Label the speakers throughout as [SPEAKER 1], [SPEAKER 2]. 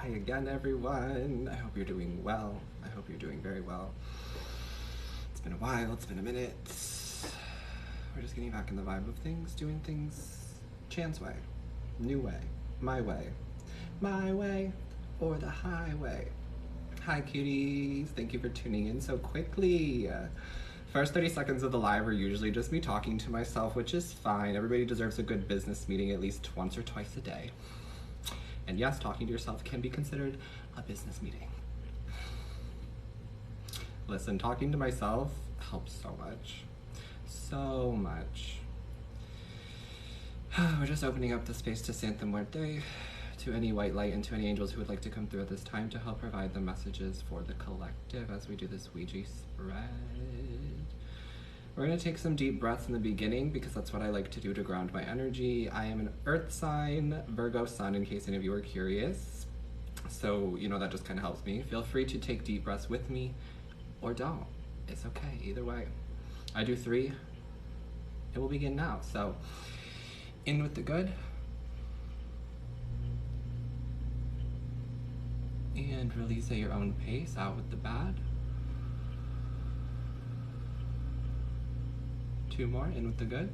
[SPEAKER 1] Hi again, everyone. I hope you're doing well. I hope you're doing very well. It's been a while, it's been a minute. We're just getting back in the vibe of things, doing things Chan's way, new way, my way or the highway. Hi cuties, thank you for tuning in so quickly. First 30 seconds of the live are usually just me talking to myself, which is fine. Everybody deserves a good business meeting at least once or twice a day. And yes, talking to yourself can be considered a business meeting. Listen, talking to myself helps so much. So much. We're just opening up the space to Santa Muerte, to any white light, and to any angels who would like to come through at this time to help provide the messages for the collective as we do this Ouija spread. We're gonna take some deep breaths in the beginning because that's what I like to do to ground my energy. I am an earth sign, Virgo sun, in case any of you are curious. So, you know, that just kind of helps me. Feel free to take deep breaths with me or don't. It's okay, either way. I do 3. It will begin now. So, in with the good. And release at your own pace, out with the bad. 2 more, in with the good.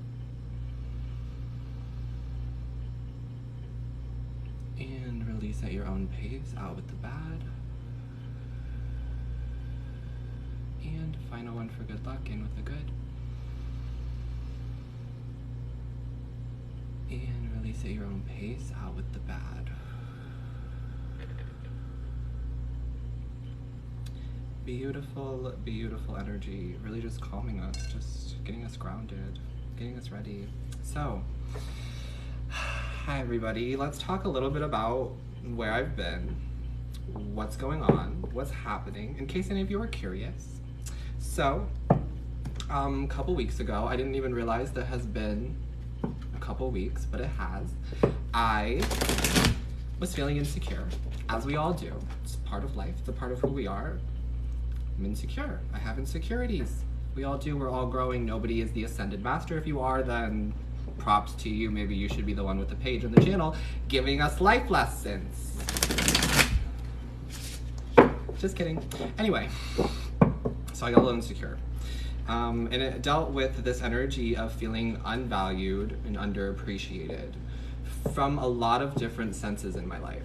[SPEAKER 1] And release at your own pace, out with the bad. And final one for good luck, in with the good. And release at your own pace, out with the bad. Beautiful, beautiful energy, really just calming us, just getting us grounded, getting us ready. So, hi everybody, let's talk a little bit about where I've been, what's going on, what's happening, in case any of you are curious. So, a couple weeks ago, I didn't even realize that has been a couple weeks, but it has. I was feeling insecure, as we all do. It's part of life, it's a part of who we are. I'm insecure. I have insecurities. We all do. We're all growing. Nobody is the ascended master. If you are, then props to you. Maybe you should be the one with the page on the channel giving us life lessons. Just kidding. Anyway, so I got a little insecure. And it dealt with this energy of feeling unvalued and underappreciated from a lot of different senses in my life.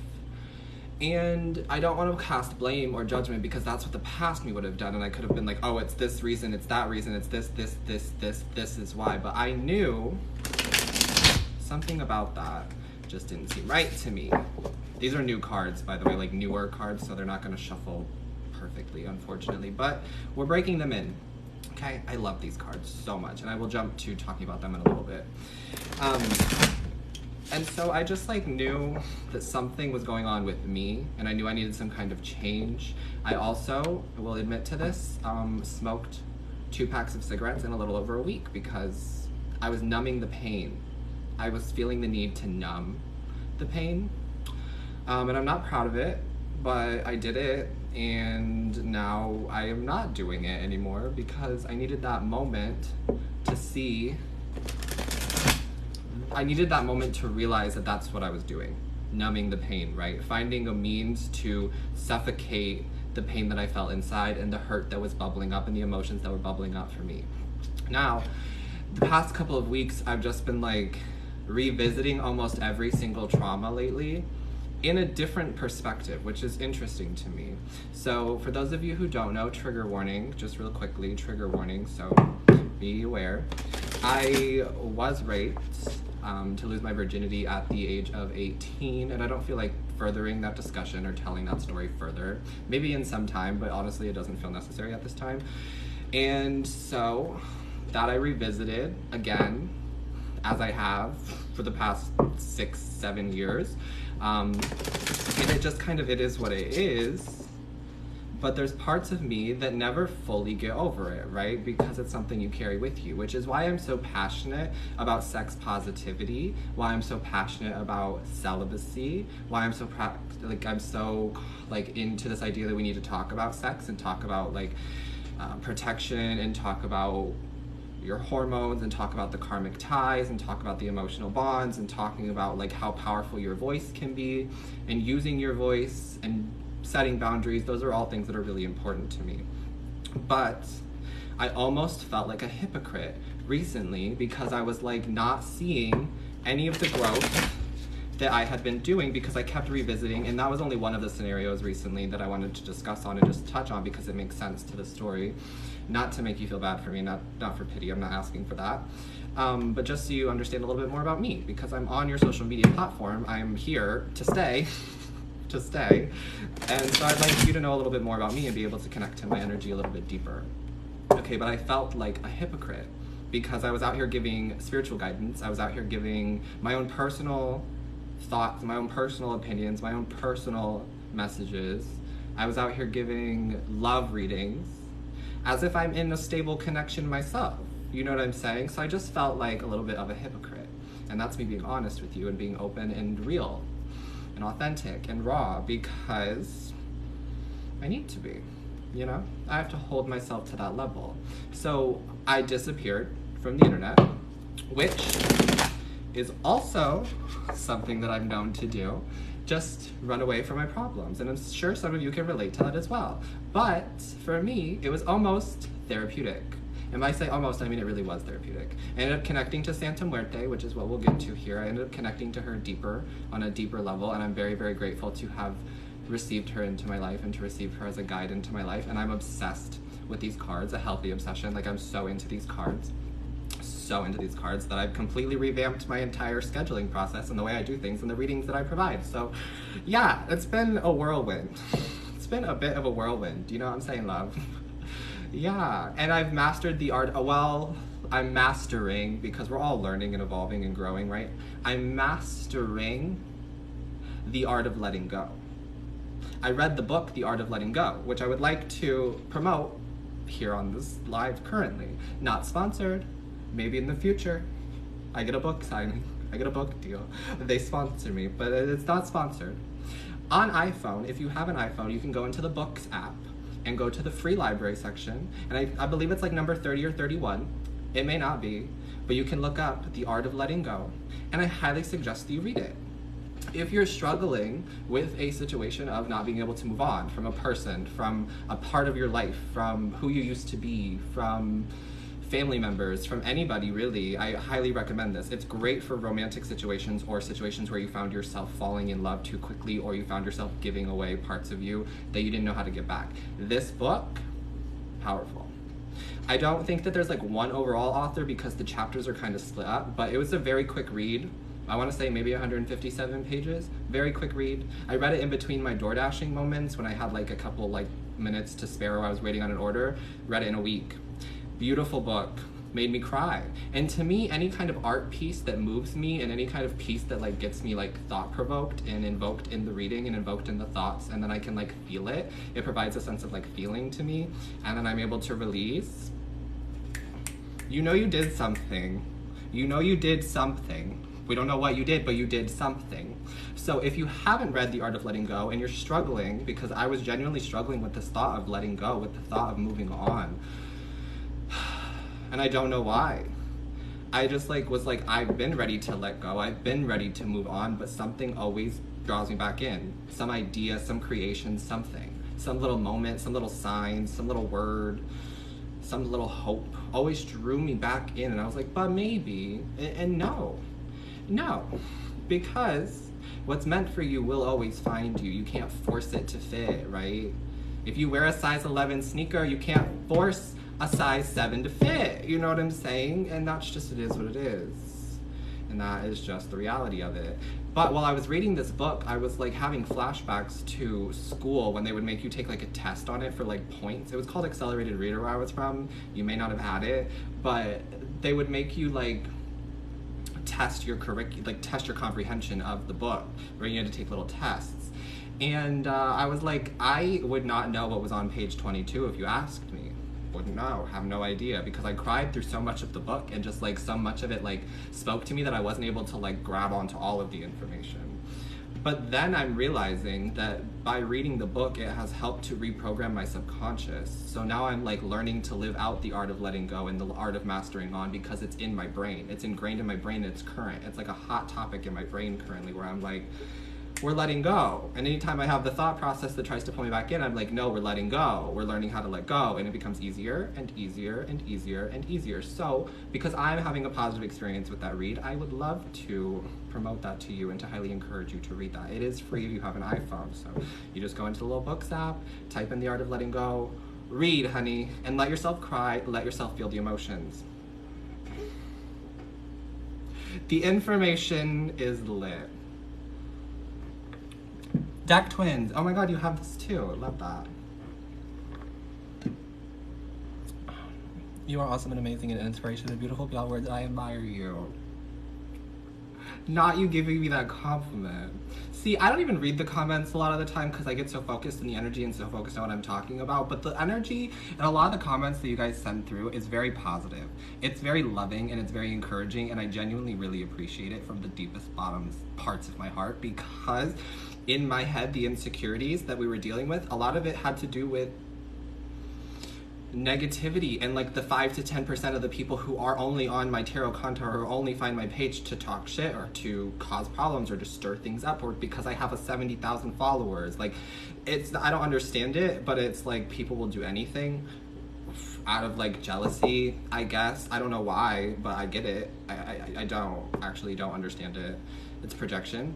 [SPEAKER 1] And I don't want to cast blame or judgment because that's what the past me would have done. And I could have been like, oh, it's this reason, it's that reason, it's this is why. But I knew something about that just didn't seem right to me. These are new cards, by the way, like newer cards, so they're not going to shuffle perfectly, unfortunately. But we're breaking them in. Okay, I love these cards so much. And I will jump to talking about them in a little bit. And so I just like knew that something was going on with me and I knew I needed some kind of change. I also, will admit to this, smoked 2 packs of cigarettes in a little over a week because I was numbing the pain. I was feeling the need to numb the pain. And I'm not proud of it, but I did it and now I am not doing it anymore because I needed that moment to see. I needed that moment to realize that that's what I was doing, numbing the pain, right? Finding a means to suffocate the pain that I felt inside and the hurt that was bubbling up and the emotions that were bubbling up for me. Now, the past couple of weeks, I've just been like revisiting almost every single trauma lately in a different perspective, which is interesting to me. So for those of you who don't know, trigger warning, just real quickly, trigger warning, so be aware. I was raped to lose my virginity at the age of 18, and I don't feel like furthering that discussion or telling that story further. Maybe in some time, but honestly it doesn't feel necessary at this time. And so that I revisited again, as I have for the past 6-7 years. And it just kind of, it is what it is. But there's parts of me that never fully get over it, right? Because it's something you carry with you, which is why I'm so passionate about sex positivity, why I'm so passionate about celibacy, why I'm so into this idea that we need to talk about sex and talk about like protection and talk about your hormones and talk about the karmic ties and talk about the emotional bonds and talking about like how powerful your voice can be and using your voice and setting boundaries. Those are all things that are really important to me. But I almost felt like a hypocrite recently because I was like not seeing any of the growth that I had been doing because I kept revisiting, and that was only one of the scenarios recently that I wanted to discuss on and just touch on because it makes sense to the story. Not to make you feel bad for me, not for pity, I'm not asking for that. But just so you understand a little bit more about me, because I'm on your social media platform, I'm here to stay, and so I'd like you to know a little bit more about me and be able to connect to my energy a little bit deeper. Okay, but I felt like a hypocrite because I was out here giving spiritual guidance, I was out here giving my own personal thoughts, my own personal opinions, my own personal messages. I was out here giving love readings as if I'm in a stable connection myself. You know what I'm saying? So I just felt like a little bit of a hypocrite. And that's me being honest with you and being open and real and authentic and raw because I need to be, you know? I have to hold myself to that level. So I disappeared from the internet, which is also something that I'm known to do. Just run away from my problems. And I'm sure some of you can relate to that as well. But for me, it was almost therapeutic. And when I say almost, I mean it really was therapeutic. I ended up connecting to Santa Muerte, which is what we'll get to here. I ended up connecting to her deeper, on a deeper level, and I'm very, very grateful to have received her into my life and to receive her as a guide into my life. And I'm obsessed with these cards, a healthy obsession. Like, I'm so into these cards. So into these cards that I've completely revamped my entire scheduling process and the way I do things and the readings that I provide. So yeah, it's been a whirlwind. It's been a bit of a whirlwind. You know what I'm saying, love? Yeah, and I've mastered the art. Well, I'm mastering, because we're all learning and evolving and growing, right? I'm mastering the art of letting go. I read the book, The Art of Letting Go, which I would like to promote here on this live currently. Not sponsored. Maybe in the future, I get a book signing, I get a book deal. They sponsor me, but it's not sponsored. On iPhone, if you have an iPhone, you can go into the Books app and go to the free library section. And I believe it's like number 30 or 31. It may not be, but you can look up The Art of Letting Go. And I highly suggest that you read it. If you're struggling with a situation of not being able to move on from a person, from a part of your life, from who you used to be, from family members, from anybody really, I highly recommend this. It's great for romantic situations or situations where you found yourself falling in love too quickly or you found yourself giving away parts of you that you didn't know how to get back. This book, powerful. I don't think that there's like one overall author because the chapters are kind of split up, but it was a very quick read. I want to say maybe 157 pages, very quick read. I read it in between my door dashing moments when I had like a couple like minutes to spare while I was waiting on an order. Read it in a week. Beautiful book, made me cry. And to me, any kind of art piece that moves me and any kind of piece that like gets me like thought provoked and invoked in the reading and invoked in the thoughts, and then I can like feel it, it provides a sense of like feeling to me, and then I'm able to release. You know you did something. You know you did something. We don't know what you did, but you did something. So if you haven't read The Art of Letting Go and you're struggling, because I was genuinely struggling with this thought of letting go, with the thought of moving on, and I don't know why. I just like was like, I've been ready to let go. I've been ready to move on, but something always draws me back in. Some idea, some creation, something. Some little moment, some little sign, some little word, some little hope always drew me back in. And I was like, but maybe, and no, because what's meant for you will always find you. You can't force it to fit, right? If you wear a size 11 sneaker, you can't force a size 7 to fit, you know what I'm saying? And that's just, it is what it is. And that is just the reality of it. But while I was reading this book, I was like having flashbacks to school when they would make you take like a test on it for like points. It was called Accelerated Reader where I was from. You may not have had it, but they would make you like test your test your comprehension of the book, where you had to take little tests. And I was like, I would not know what was on page 22 if you asked me. Wouldn't know, have no idea, because I cried through so much of the book and just like so much of it like spoke to me that I wasn't able to like grab onto all of the information. But then I'm realizing that by reading the book, it has helped to reprogram my subconscious. So now I'm like learning to live out the art of letting go and the art of mastering on, because it's in my brain. It's ingrained in my brain. It's current. It's like a hot topic in my brain currently, where I'm like, we're letting go. And anytime I have the thought process that tries to pull me back in, I'm like, no, we're letting go. We're learning how to let go. And it becomes easier and easier and easier and easier. So because I'm having a positive experience with that read, I would love to promote that to you and to highly encourage you to read that. It is free if you have an iPhone. So you just go into the little books app, type in The Art of Letting Go, read, honey, and let yourself cry, let yourself feel the emotions. The information is lit. Deck twins. Oh my god, you have this too. I love that. You are awesome and amazing and an inspiration and beautiful beyond words. I admire you. Not you giving me that compliment. See, I don't even read the comments a lot of the time because I get so focused in the energy and so focused on what I'm talking about. But the energy and a lot of the comments that you guys send through is very positive. It's very loving and it's very encouraging, and I genuinely really appreciate it from the deepest bottom parts of my heart, because in my head, the insecurities that we were dealing with, a lot of it had to do with negativity and like the 5 to 10% of the people who are only on my tarot content or only find my page to talk shit or to cause problems or to stir things up, or because I have a 70,000 followers. Like, it's, I don't understand it, but it's like people will do anything out of like jealousy, I guess. I don't know why, but I get it. I don't understand it. It's projection.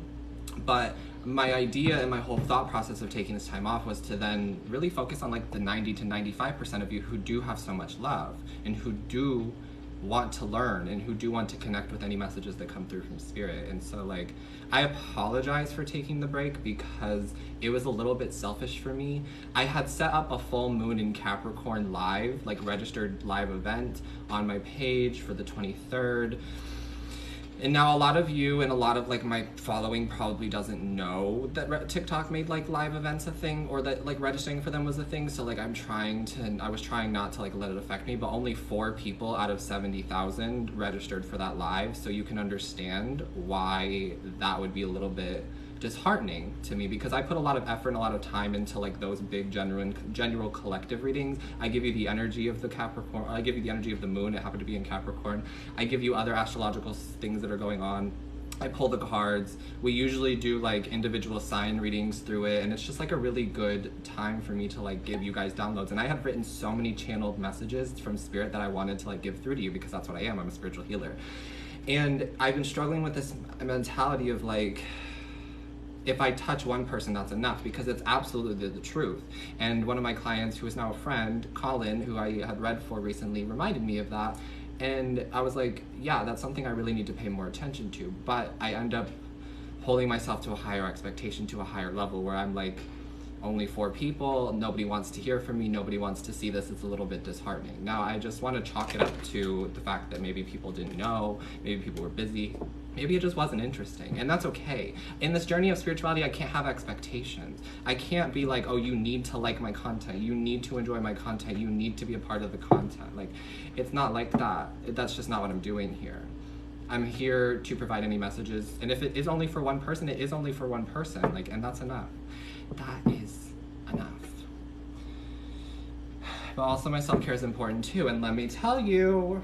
[SPEAKER 1] But my idea and my whole thought process of taking this time off was to then really focus on like the 90 to 95% of you who do have so much love and who do want to learn and who do want to connect with any messages that come through from spirit. And so like, I apologize for taking the break because it was a little bit selfish for me. I had set up a full moon in Capricorn live, like registered live event on my page for the 23rd. And now a lot of you and a lot of like my following probably doesn't know that TikTok made like live events a thing, or that like registering for them was a thing. So like I was trying not to like let it affect me, but only 4 people out of 70,000 registered for that live. So you can understand why that would be a little bit disheartening to me, because I put a lot of effort and a lot of time into like those big general collective readings. I give you the energy of the Capricorn, I give you the energy of the moon, it happened to be in Capricorn. I give you other astrological things that are going on. I pull the cards. We usually do like individual sign readings through it, and it's just like a really good time for me to like give you guys downloads. And I have written so many channeled messages from spirit that I wanted to like give through to you, because that's what I am. I'm a spiritual healer. And I've been struggling with this mentality of like, if I touch one person, that's enough, because it's absolutely the truth. And one of my clients, who is now a friend, Colin, who I had read for recently, reminded me of that. And I was like, yeah, that's something I really need to pay more attention to. But I end up holding myself to a higher expectation, to a higher level, where I'm like, only 4 people, nobody wants to hear from me, nobody wants to see this. It's a little bit disheartening. Now, I just want to chalk it up to the fact that maybe people didn't know, maybe people were busy, maybe it just wasn't interesting, and that's okay. In this journey of spirituality, I can't have expectations. I can't be like, oh, you need to like my content, you need to enjoy my content, you need to be a part of the content. Like, it's not like that. That's just not what I'm doing here. I'm here to provide any messages, and if it is only for one person, it is only for one person, like, and that's enough. That is enough. But also my self-care is important too, and let me tell you,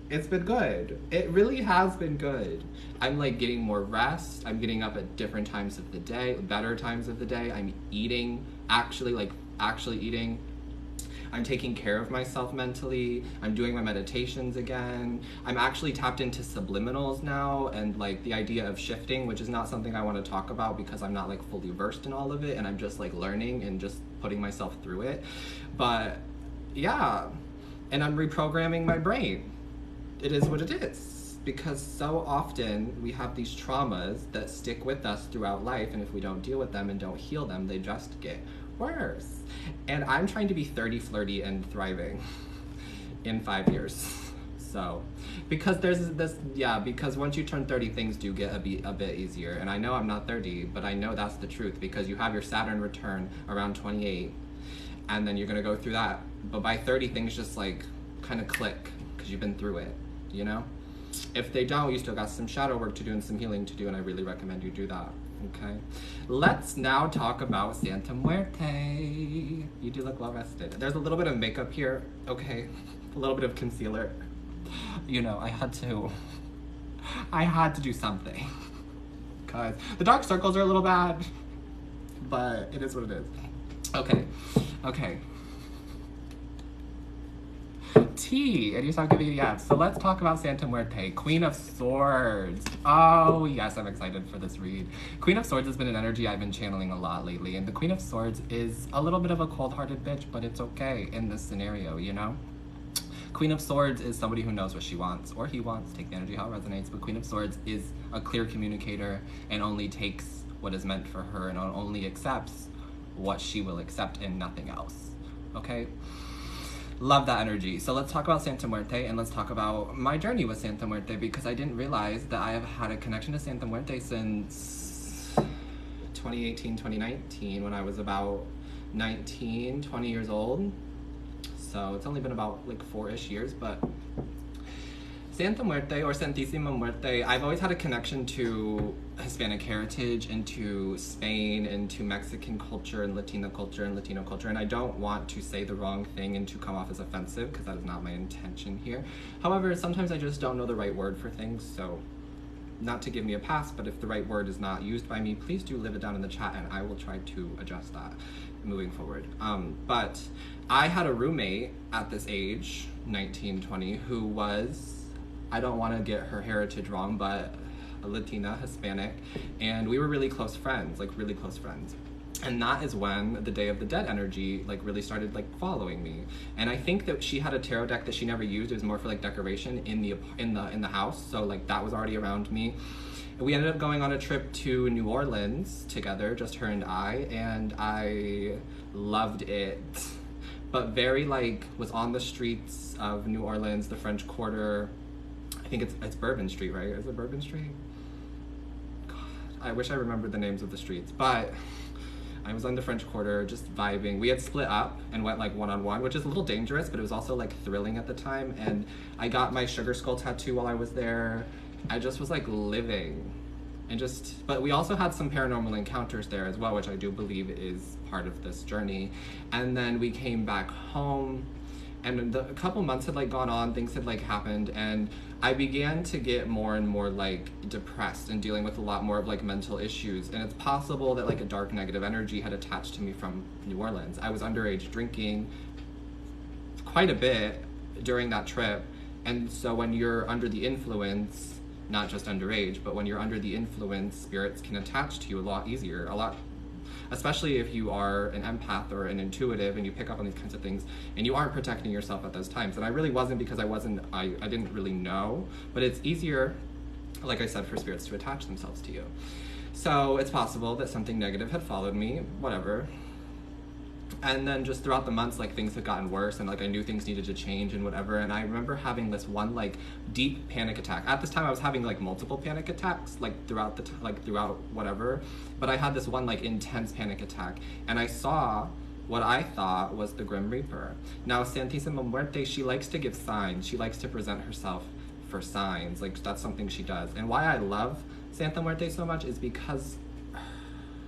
[SPEAKER 1] it's been good. It really has been good. I'm like getting more rest. I'm getting up at different times of the day, better times of the day. I'm eating, actually eating. I'm taking care of myself mentally. I'm doing my meditations again. I'm actually tapped into subliminals now, and like the idea of shifting, which is not something I want to talk about because I'm not like fully versed in all of it, and I'm just like learning and just putting myself through it. But yeah, and I'm reprogramming my brain. It is what it is, because so often we have these traumas that stick with us throughout life, and if we don't deal with them and don't heal them, they just get worse. And I'm trying to be 30, flirty, and thriving in 5 years. So, because there's this, yeah, because once you turn 30, things do get a bit easier. And I know I'm not 30, but I know that's the truth, because you have your Saturn return around 28, and then you're gonna go through that. But by 30, things just like kind of click, because you've been through it, you know? If they don't, you still got some shadow work to do and some healing to do, and I really recommend you do that. Okay, let's now talk about Santa Muerte. You do look well rested. There's a little bit of makeup here, okay? A little bit of concealer. You know, I had to do something. Cause the dark circles are a little bad, but it is what it is. Okay. Tea, and you stop giving me yes. So let's talk about Santa Muerte, Queen of Swords. Oh yes, I'm excited for this read. Queen of Swords has been an energy I've been channeling a lot lately, and the Queen of Swords is a little bit of a cold-hearted bitch, but it's okay in this scenario, you know? Queen of Swords is somebody who knows what she wants, or he wants, take the energy how it resonates, but Queen of Swords is a clear communicator and only takes what is meant for her and only accepts what she will accept and nothing else, okay? Love that energy. So let's talk about Santa Muerte, and let's talk about my journey with Santa Muerte, because I didn't realize that I have had a connection to Santa Muerte since 2018, 2019, when I was about 19, 20 years old. So it's only been about like 4-ish years, but Santa Muerte or Santísima Muerte, I've always had a connection to Hispanic heritage and to Spain and to Mexican culture and Latino culture, and I don't want to say the wrong thing and to come off as offensive, because that is not my intention here. However, sometimes I just don't know the right word for things, so not to give me a pass, but if the right word is not used by me, please do leave it down in the chat and I will try to adjust that moving forward. But I had a roommate at this age, 19, 20, who was, I don't want to get her heritage wrong, but a Latina, Hispanic, and we were really close friends, like really close friends. And that is when the Day of the Dead energy like really started like following me. And I think that she had a tarot deck that she never used. It was more for like decoration in the house. So like that was already around me. We ended up going on a trip to New Orleans together, just her and I loved it. But very like was on the streets of New Orleans, the French Quarter. I think it's Bourbon Street, right? Is it Bourbon Street? God, I wish I remembered the names of the streets, but I was on the French Quarter, just vibing. We had split up and went like one-on-one, which is a little dangerous, but it was also like thrilling at the time. And I got my sugar skull tattoo while I was there. I just was like living and but we also had some paranormal encounters there as well, which I do believe is part of this journey. And then we came back home, and a couple months had like gone on, things had like happened, and I began to get more and more like depressed and dealing with a lot more of like mental issues. And it's possible that like a dark negative energy had attached to me from New Orleans. I was underage drinking quite a bit during that trip. And so when you're under the influence, not just underage, but when you're under the influence, spirits can attach to you a lot easier, especially if you are an empath or an intuitive and you pick up on these kinds of things and you aren't protecting yourself at those times. And I really wasn't, because I didn't really know, but it's easier, like I said, for spirits to attach themselves to you. So it's possible that something negative had followed me, whatever. And then just throughout the months, like things had gotten worse, and like I knew things needed to change and whatever. And I remember having this one like deep panic attack. At this time I was having like multiple panic attacks like throughout whatever, but I had this one like intense panic attack, and I saw what I thought was the Grim Reaper. Now Santísima Muerte, she likes to give signs. She likes to present herself for signs. Like that's something she does. And why I love Santa Muerte so much is because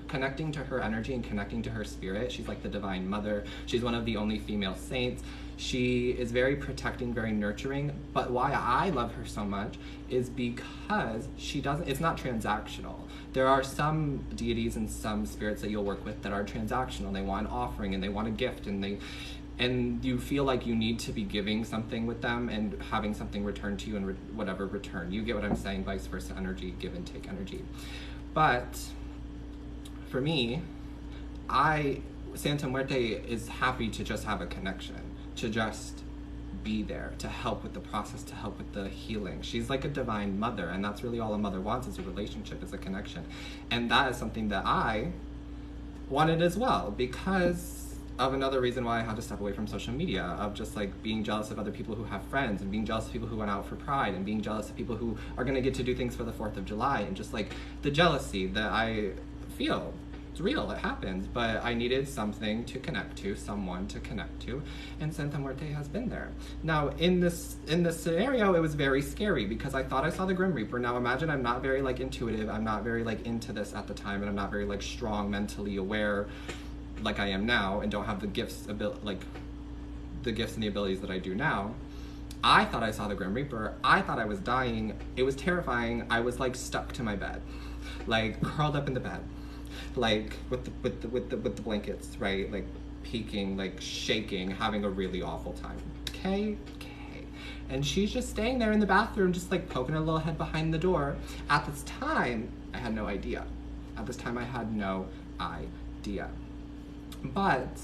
[SPEAKER 1] connecting to her energy and connecting to her spirit. She's like the Divine Mother. She's one of the only female saints. She is very protecting, very nurturing. But why I love her so much is because it's not transactional. There are some deities and some spirits that you'll work with that are transactional. They want an offering and they want a gift, and you feel like you need to be giving something with them and having something returned to you in whatever return. You get what I'm saying? Vice versa energy, give and take energy. But for me, Santa Muerte is happy to just have a connection, to just be there, to help with the process, to help with the healing. She's like a Divine Mother, and that's really all a mother wants, is a relationship, is a connection. And that is something that I wanted as well, because of another reason why I had to step away from social media, of just like being jealous of other people who have friends, and being jealous of people who went out for Pride, and being jealous of people who are gonna get to do things for the 4th of July, and just like the jealousy that I feel. It's real, it happens, but I needed something to connect to, someone to connect to, and Santa Muerte has been there. Now, in this scenario, it was very scary because I thought I saw the Grim Reaper. Now, imagine I'm not very like intuitive, I'm not very like into this at the time, and I'm not very like strong, mentally aware like I am now, and don't have the gifts, the gifts and the abilities that I do now. I thought I saw the Grim Reaper. I thought I was dying. It was terrifying. I was like stuck to my bed, like curled up in the bed, like with the blankets, right? Like peeking, like shaking, having a really awful time. Okay. And she's just staying there in the bathroom, just like poking her little head behind the door. At this time, I had no idea. But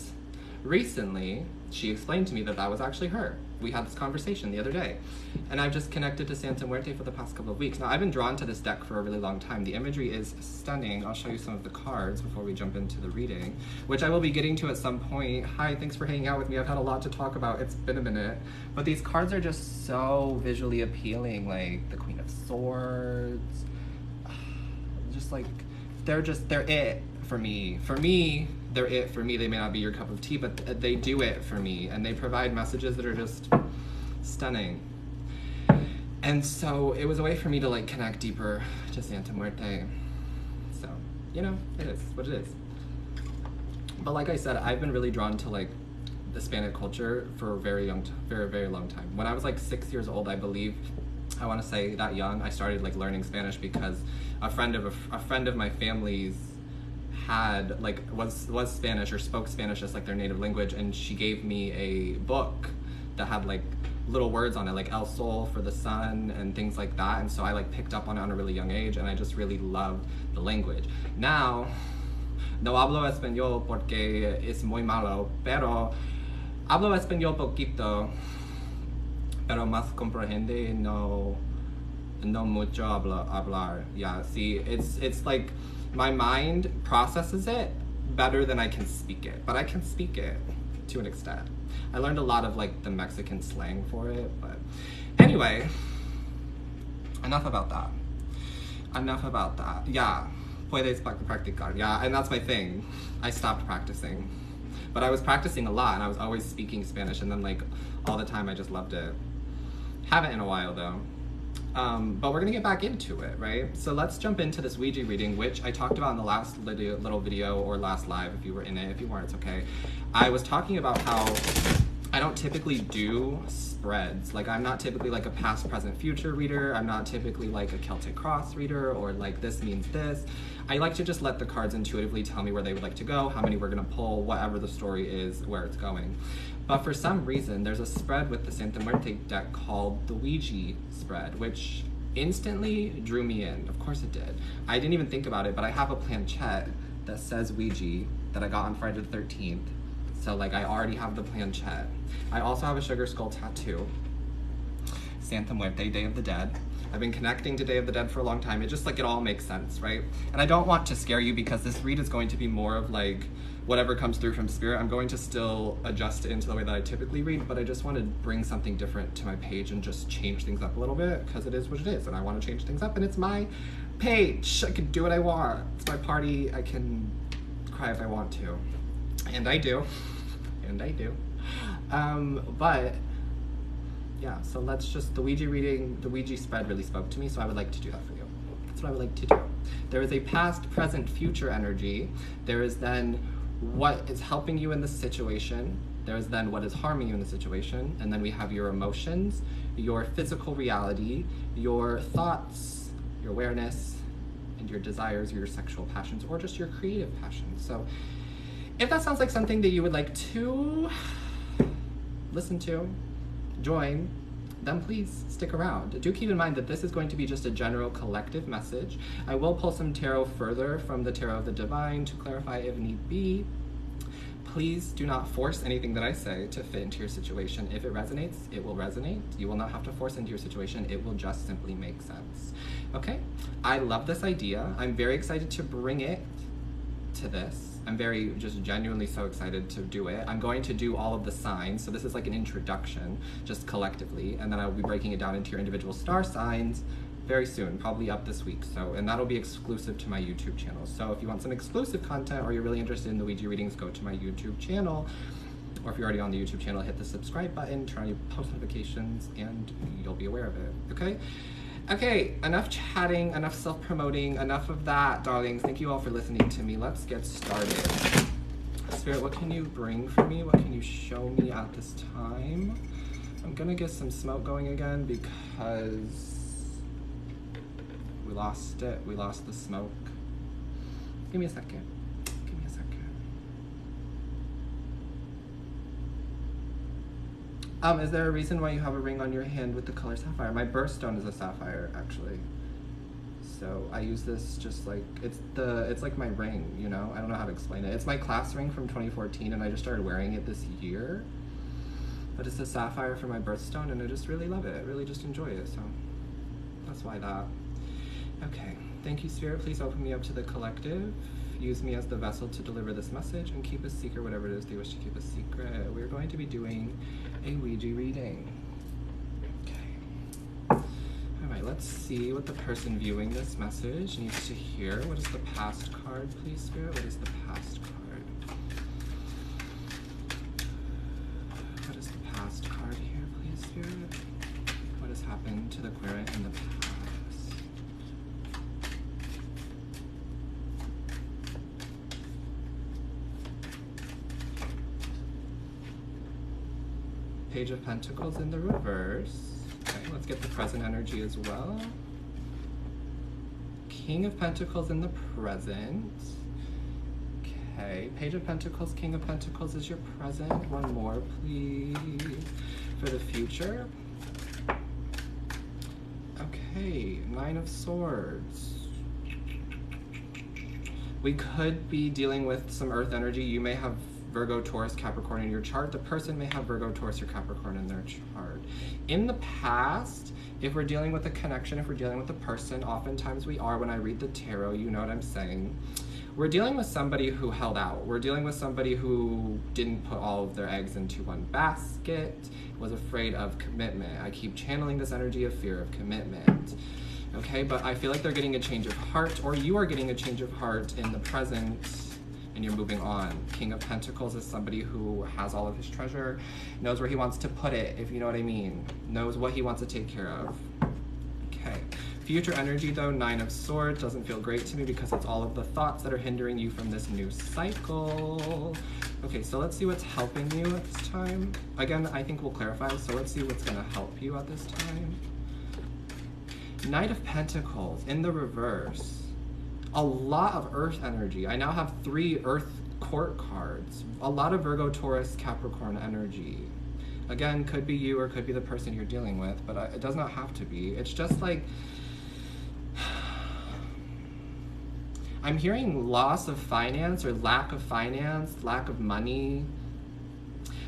[SPEAKER 1] recently, she explained to me that was actually her. We had this conversation the other day, and I've just connected to Santa Muerte for the past couple of weeks. Now, I've been drawn to this deck for a really long time. The imagery is stunning. I'll show you some of the cards before we jump into the reading, which I will be getting to at some point. Hi, thanks for hanging out with me. I've had a lot to talk about. It's been a minute. But these cards are just so visually appealing, like the Queen of Swords. Just like, they're it for me. They're it for me. They may not be your cup of tea, but they do it for me, and they provide messages that are just stunning. And so it was a way for me to like connect deeper to Santa Muerte. So, you know, it is what it is. But like I said, I've been really drawn to like the Hispanic culture for a very long time. When I was like 6 years old, I believe, I want to say that young, I started like learning Spanish because a friend of my family's had like was Spanish or spoke Spanish as like their native language, and she gave me a book that had like little words on it, like El Sol for the sun and things like that. And so I like picked up on it on a really young age, and I just really loved the language. Now, no hablo español porque es muy malo, pero hablo español poquito, pero más comprende no mucho hablar. Yeah, see, it's like my mind processes it better than I can speak it, but I can speak it to an extent. I learned a lot of like the Mexican slang for it, but anyway, enough about that. Yeah, puedes practicar. Yeah, and that's my thing. I stopped practicing, but I was practicing a lot, and I was always speaking Spanish, and then like all the time I just loved it. Haven't in a while though. But we're gonna get back into it, right? So let's jump into this Ouija reading, which I talked about in the last little video or last live. If you were in it, if you weren't, it's okay. I was talking about how I don't typically do spreads. Like, I'm not typically like a past, present, future reader. I'm not typically like a Celtic cross reader or like this means this. I like to just let the cards intuitively tell me where they would like to go, how many we're gonna pull, whatever the story is, where it's going. But for some reason, there's a spread with the Santa Muerte deck called the Ouija spread, which instantly drew me in. Of course it did. I didn't even think about it, but I have a planchette that says Ouija that I got on Friday the 13th. So like I already have the planchette. I also have a sugar skull tattoo. Santa Muerte, Day of the Dead. I've been connecting to Day of the Dead for a long time. It just like, it all makes sense, right? And I don't want to scare you because this read is going to be more of like, whatever comes through from spirit. I'm going to still adjust it into the way that I typically read, but I just want to bring something different to my page and just change things up a little bit because it is what it is, and I want to change things up, and it's my page. I can do what I want. It's my party. I can cry if I want to, and I do, but yeah, so let's just, the Ouija reading, the Ouija spread really spoke to me, so I would like to do that for you. That's what I would like to do. There is a past, present, future energy. There is then what is helping you in the situation. There is then what is harming you in the situation. And then we have your emotions, your physical reality, your thoughts, your awareness, and your desires, your sexual passions, or just your creative passions. So if that sounds like something that you would like to listen to, join, then please stick around. Do keep in mind that this is going to be just a general collective message. I will pull some tarot further from the Tarot of the Divine to clarify if need be. Please do not force anything that I say to fit into your situation. If it resonates, it will resonate. You will not have to force into your situation. It will just simply make sense. Okay? I love this idea. I'm very excited to bring it to this. I'm very just genuinely so excited to do it. I'm going to do all of the signs. So this is like an introduction, just collectively. And then I will be breaking it down into your individual star signs very soon, probably up this week. So, and that'll be exclusive to my YouTube channel. So if you want some exclusive content, or you're really interested in the Ouija readings, go to my YouTube channel. Or if you're already on the YouTube channel, hit the subscribe button, turn on your post notifications, and you'll be aware of it, okay? Okay, enough chatting, enough self-promoting, enough of that, darlings. Thank you all for listening to me. Let's get started. Spirit, what can you bring for me? What can you show me at this time? I'm gonna get some smoke going again because we lost it. We lost the smoke. Give me a second. Give me a second. Is there a reason why you have a ring on your hand with the color sapphire? My birthstone is a sapphire, actually. So I use this just like, it's like my ring, you know? I don't know how to explain it. It's my class ring from 2014, and I just started wearing it this year. But it's a sapphire for my birthstone, and I just really love it. I really just enjoy it, so that's why that. Okay, thank you, Spirit. Please open me up to the collective. Use me as the vessel to deliver this message, and keep a secret, whatever it is they wish to keep a secret. We're going to be doing a Ouija reading. Okay. All right, let's see what the person viewing this message needs to hear. What is the past card, please, Spirit? What is the past card? What is the past card here, please, Spirit? What has happened to the querent in the past? Page of Pentacles in the reverse. Okay, let's get the present energy as well. King of Pentacles in the present. Okay, Page of Pentacles, King of Pentacles is your present. One more, please, for the future. Okay, Nine of Swords. We could be dealing with some earth energy. You may have Virgo, Taurus, Capricorn in your chart. The person may have Virgo, Taurus, or Capricorn in their chart. In the past, if we're dealing with a connection, if we're dealing with a person, oftentimes we are, when I read the tarot, you know what I'm saying. We're dealing with somebody who held out. We're dealing with somebody who didn't put all of their eggs into one basket, was afraid of commitment. I keep channeling this energy of fear of commitment. Okay, but I feel like they're getting a change of heart, or you are getting a change of heart in the present, and you're moving on. King of Pentacles is somebody who has all of his treasure, knows where he wants to put it, if you know what I mean, knows what he wants to take care of. Okay, future energy though, Nine of Swords doesn't feel great to me because it's all of the thoughts that are hindering you from this new cycle. Okay, so let's see what's helping you at this time. Again, I think we'll clarify, so let's see what's gonna help you at this time. Knight of Pentacles in the reverse. A lot of earth energy. I now have 3 earth court cards. A lot of Virgo, Taurus, Capricorn energy. Again, could be you or could be the person you're dealing with, but it does not have to be. It's just like, I'm hearing loss of finance, or lack of finance, lack of money.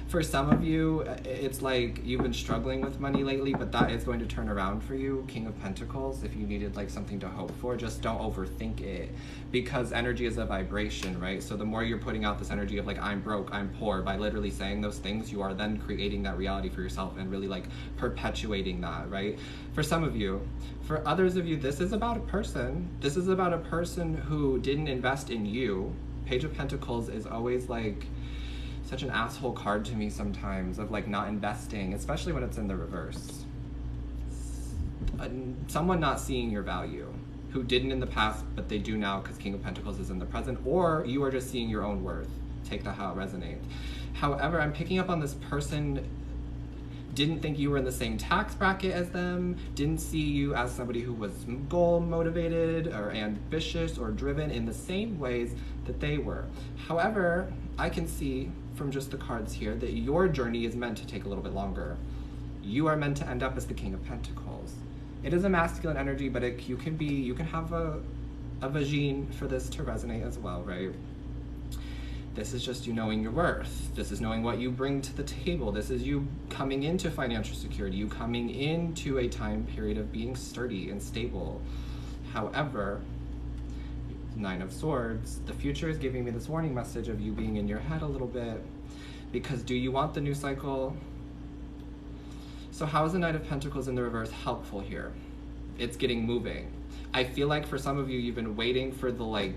[SPEAKER 1] For some of you, it's like you've been struggling with money lately, but that is going to turn around for you. King of Pentacles, if you needed like something to hope for, just don't overthink it, because energy is a vibration, right? So the more you're putting out this energy of like, I'm broke, I'm poor, by literally saying those things, you are then creating that reality for yourself and really like perpetuating that, right? For some of you. For others of you, this is about a person. This is about a person who didn't invest in you. Page of Pentacles is always like such an asshole card to me sometimes, of like not investing, especially when it's in the reverse. Someone not seeing your value, who didn't in the past, but they do now because King of Pentacles is in the present, or you are just seeing your own worth. Take that how it resonates. However, I'm picking up on this person didn't think you were in the same tax bracket as them, didn't see you as somebody who was goal motivated or ambitious or driven in the same ways that they were. However, I can see from just the cards here that your journey is meant to take a little bit longer. You are meant to end up as the King of Pentacles. It is a masculine energy, but you can have a vagine for this to resonate as well, right? This is just you knowing your worth. This is knowing what you bring to the table. This is you coming into financial security, you coming into a time period of being sturdy and stable. However, Nine of Swords, the future is giving me this warning message of you being in your head a little bit, because do you want the new cycle? So how is the Knight of Pentacles in the reverse helpful here? It's getting moving. I feel like for some of you, you've been waiting for the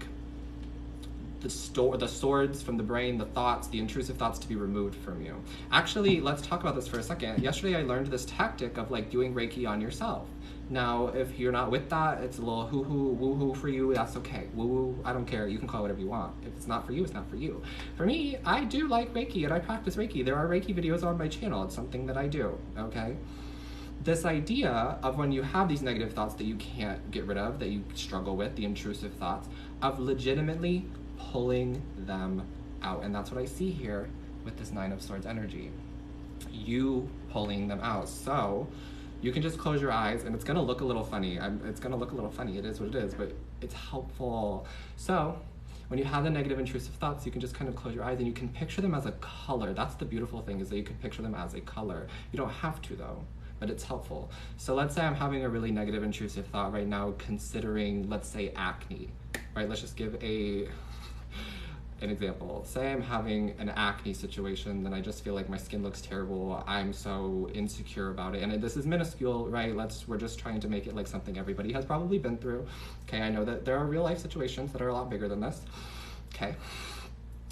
[SPEAKER 1] swords from the brain, the thoughts, the intrusive thoughts to be removed from you. Actually, let's talk about this for a second. Yesterday, I learned this tactic of like doing Reiki on yourself. Now, if you're not with that, it's a little hoo-hoo, woo-hoo for you, that's okay. Woo-woo, I don't care, you can call it whatever you want. If it's not for you, it's not for you. For me, I do like Reiki and I practice Reiki. There are Reiki videos on my channel, it's something that I do, okay? This idea of when you have these negative thoughts that you can't get rid of, that you struggle with, the intrusive thoughts, of legitimately pulling them out. And that's what I see here with this Nine of Swords energy. You pulling them out. So you can just close your eyes, and it's gonna look a little funny. It's gonna look a little funny, it is what it is, but it's helpful. So when you have the negative intrusive thoughts, you can just kind of close your eyes and you can picture them as a color. That's the beautiful thing, is that you can picture them as a color. You don't have to though, but it's helpful. So let's say I'm having a really negative intrusive thought right now, considering, let's say, acne, right? Let's just give an example. Say I'm having an acne situation, then I just feel like my skin looks terrible. I'm so insecure about it. And this is minuscule, right? We're just trying to make it like something everybody has probably been through. Okay, I know that there are real life situations that are a lot bigger than this. Okay.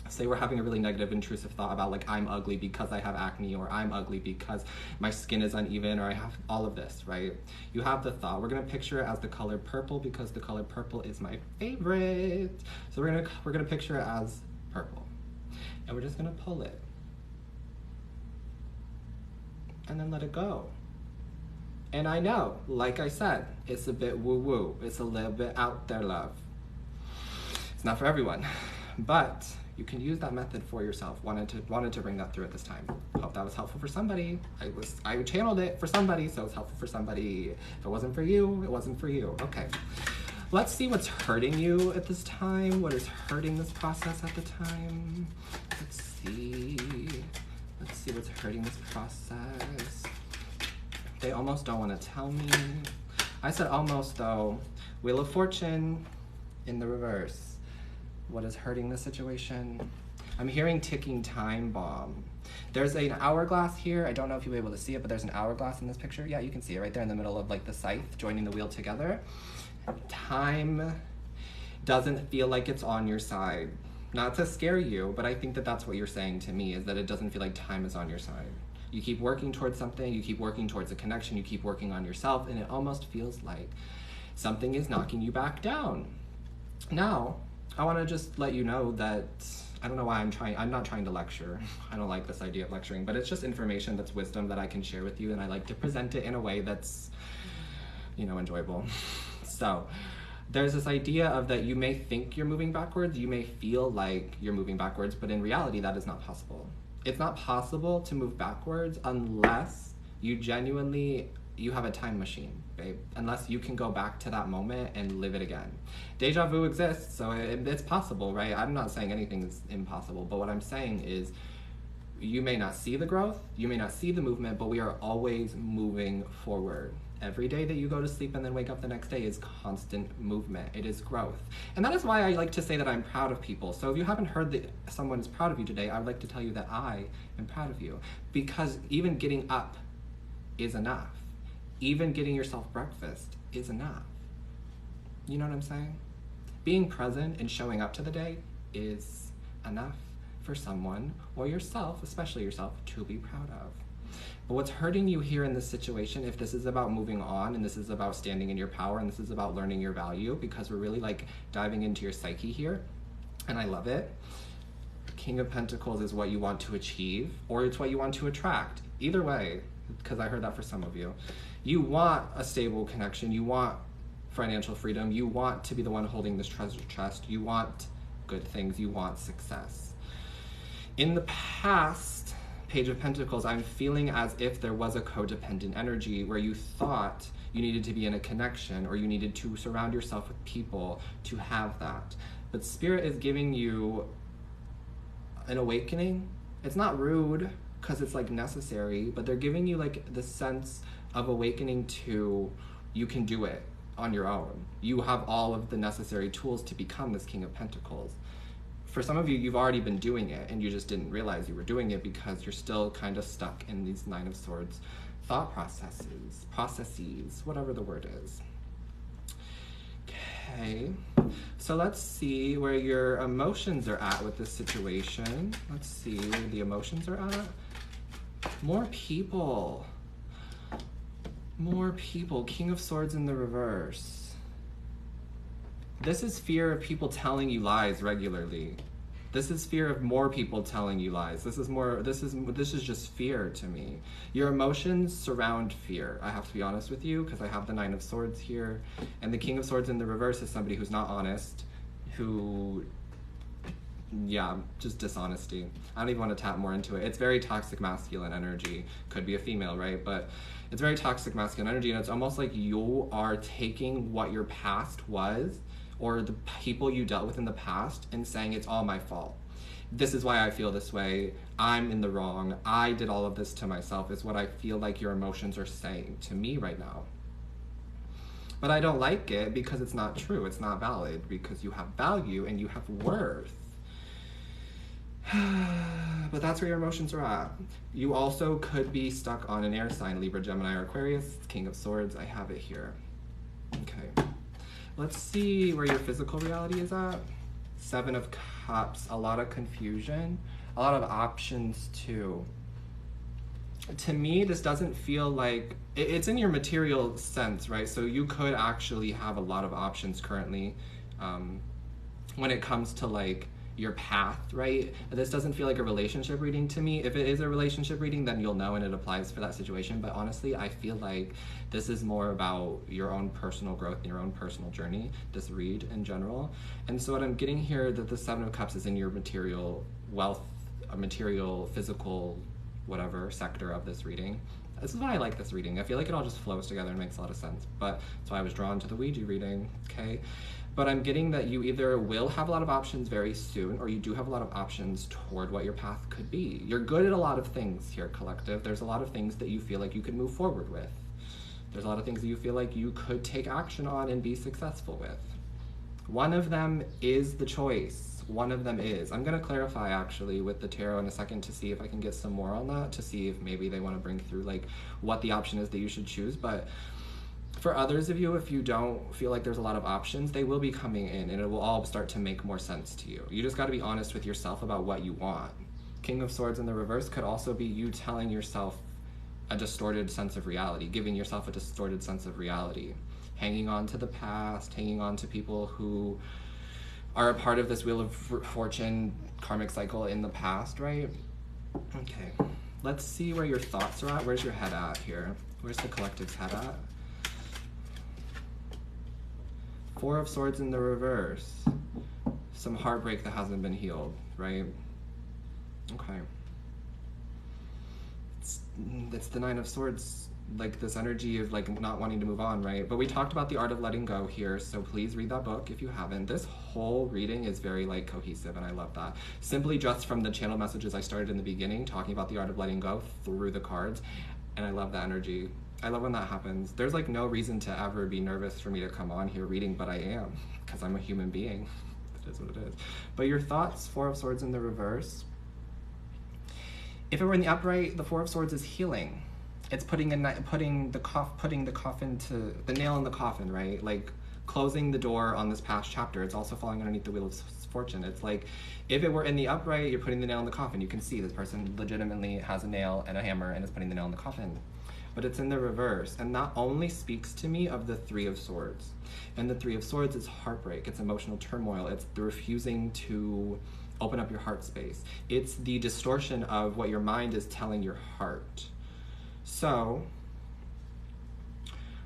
[SPEAKER 1] Say we're having a really negative intrusive thought about like I'm ugly because I have acne, or I'm ugly because my skin is uneven, or I have all of this, right? You have the thought. We're gonna picture it as the color purple because the color purple is my favorite. So we're gonna picture it as purple, and we're just gonna pull it and then let it go. And I know, like I said, it's a bit woo-woo. It's a little bit out there, love. It's not for everyone, but you can use that method for yourself. Wanted to bring that through at this time. Hope that was helpful for somebody. I channeled it for somebody, so it's helpful for somebody. If it wasn't for you, it wasn't for you. Okay. Let's see what's hurting you at this time. What is hurting this process at the time? Let's see what's hurting this process. They almost don't want to tell me. I said almost though. Wheel of Fortune in the reverse. What is hurting the situation? I'm hearing ticking time bomb. There's an hourglass here. I don't know if you'll be able to see it, but there's an hourglass in this picture. Yeah, you can see it right there in the middle of like the scythe, joining the wheel together. Time doesn't feel like it's on your side. Not to scare you, but I think that that's what you're saying to me, is that it doesn't feel like time is on your side. You keep working towards something, you keep working towards a connection, you keep working on yourself, and it almost feels like something is knocking you back down. Now, I want to just let you know that, I don't know why I'm not trying to lecture. I don't like this idea of lecturing, but it's just information, that's wisdom that I can share with you, and I like to present it in a way that's, enjoyable. So, there's this idea of that you may think you're moving backwards, you may feel like you're moving backwards, but in reality, that is not possible. It's not possible to move backwards unless you have a time machine, babe. Unless you can go back to that moment and live it again. Deja vu exists, so it's possible, right? I'm not saying anything is impossible, but what I'm saying is you may not see the growth, you may not see the movement, but we are always moving forward. Every day that you go to sleep and then wake up the next day is constant movement. It is growth. And that is why I like to say that I'm proud of people. So if you haven't heard that someone is proud of you today, I would like to tell you that I am proud of you. Because even getting up is enough. Even getting yourself breakfast is enough. You know what I'm saying? Being present and showing up to the day is enough for someone, or yourself, especially yourself, to be proud of. But what's hurting you here in this situation, if this is about moving on, and this is about standing in your power, and this is about learning your value, because we're really like diving into your psyche here, and I love it. King of Pentacles is what you want to achieve, or it's what you want to attract. Either way, because I heard that for some of you. You want a stable connection, you want financial freedom, you want to be the one holding this treasure chest, you want good things, you want success. In the past, Page of Pentacles, I'm feeling as if there was a codependent energy where you thought you needed to be in a connection, or you needed to surround yourself with people to have that. But Spirit is giving you an awakening. It's not rude, because it's like necessary, but they're giving you like the sense of awakening to, you can do it on your own. You have all of the necessary tools to become this King of Pentacles. For some of you, you've already been doing it and you just didn't realize you were doing it because you're still kind of stuck in these Nine of Swords thought processes, whatever the word is. Okay, so let's see where your emotions are at with this situation. Let's see where the emotions are at. More people. More people. King of Swords in the reverse. This is fear of people telling you lies regularly. This is fear of more people telling you lies. This is just fear to me. Your emotions surround fear. I have to be honest with you because I have the Nine of Swords here. And the King of Swords in the reverse is somebody who's not honest, just dishonesty. I don't even want to tap more into it. It's very toxic masculine energy. Could be a female, right? But it's very toxic masculine energy, and it's almost like you are taking what your past was or the people you dealt with in the past and saying it's all my fault. This is why I feel this way. I'm in the wrong. I did all of this to myself is what I feel like your emotions are saying to me right now. But I don't like it because it's not true. It's not valid because you have value and you have worth. But that's where your emotions are at. You also could be stuck on an air sign, Libra, Gemini, or Aquarius. King of Swords, I have it here. Okay. Let's see where your physical reality is at. Seven of Cups, a lot of confusion, a lot of options too. To me, this doesn't feel like, it's in your material sense, right? So you could actually have a lot of options currently when it comes to like your path, right? This doesn't feel like a relationship reading to me. If it is a relationship reading, then you'll know and it applies for that situation. But honestly, I feel like this is more about your own personal growth and your own personal journey, this read in general. And so what I'm getting here, that the Seven of Cups is in your material wealth, a material, physical, whatever sector of this reading. This is why I like this reading. I feel like it all just flows together and makes a lot of sense. But that's why I was drawn to the Ouija reading, okay? But I'm getting that you either will have a lot of options very soon, or you do have a lot of options toward what your path could be. You're good at a lot of things here, collective. There's a lot of things that you feel like you could move forward with. There's a lot of things that you feel like you could take action on and be successful with. One of them is the choice. One of them is. I'm gonna clarify actually with the tarot in a second to see if I can get some more on that, to see if maybe they wanna bring through like what the option is that you should choose. But for others of you, if you don't feel like there's a lot of options, they will be coming in and it will all start to make more sense to you. You just gotta be honest with yourself about what you want. King of Swords in the reverse could also be you telling yourself a distorted sense of reality, giving yourself a distorted sense of reality. Hanging on to the past, hanging on to people who are a part of this Wheel of Fortune karmic cycle in the past, right? Okay, let's see where your thoughts are at. Where's your head at here? Where's the collective's head at? Four of Swords in the reverse. Some heartbreak that hasn't been healed, right? Okay. It's the Nine of Swords, like this energy of like not wanting to move on, right? But we talked about the art of letting go here, so please read that book if you haven't. This whole reading is very like cohesive, and I love that. Simply just from the channel messages I started in the beginning, talking about the art of letting go through the cards, and I love that energy. I love when that happens. There's like no reason to ever be nervous for me to come on here reading, but I am, because I'm a human being. It is what it is. But your thoughts, Four of Swords in the reverse. If it were in the upright, the Four of Swords is healing. It's putting the coffin to the nail in the coffin, right? Like closing the door on this past chapter. It's also falling underneath the Wheel of Fortune. It's like if it were in the upright, you're putting the nail in the coffin. You can see this person legitimately has a nail and a hammer and is putting the nail in the coffin. But it's in the reverse, and that only speaks to me of the Three of Swords. And the Three of Swords is heartbreak, it's emotional turmoil, it's the refusing to open up your heart space. It's the distortion of what your mind is telling your heart. So,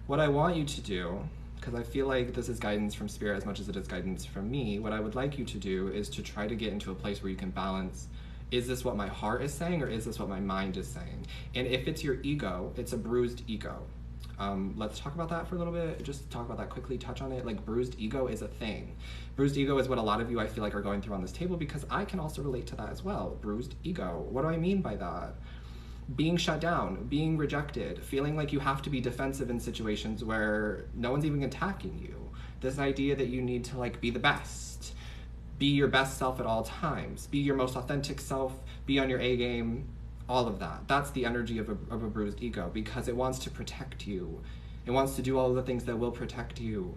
[SPEAKER 1] what I want you to do, because I feel like this is guidance from Spirit as much as it is guidance from me, what I would like you to do is to try to get into a place where you can balance, is this what my heart is saying or is this what my mind is saying? And if it's your ego, it's a bruised ego. Let's talk about that for a little bit. Just talk about that quickly, touch on it. Like bruised ego is a thing. Bruised ego is what a lot of you I feel like are going through on this table, because I can also relate to that as well. Bruised ego. What do I mean by that? Being shut down, being rejected, feeling like you have to be defensive in situations where no one's even attacking you. This idea that you need to like be the best. Be your best self at all times. Be your most authentic self. Be on your A game. All of that. That's the energy of a bruised ego, because it wants to protect you. It wants to do all of the things that will protect you.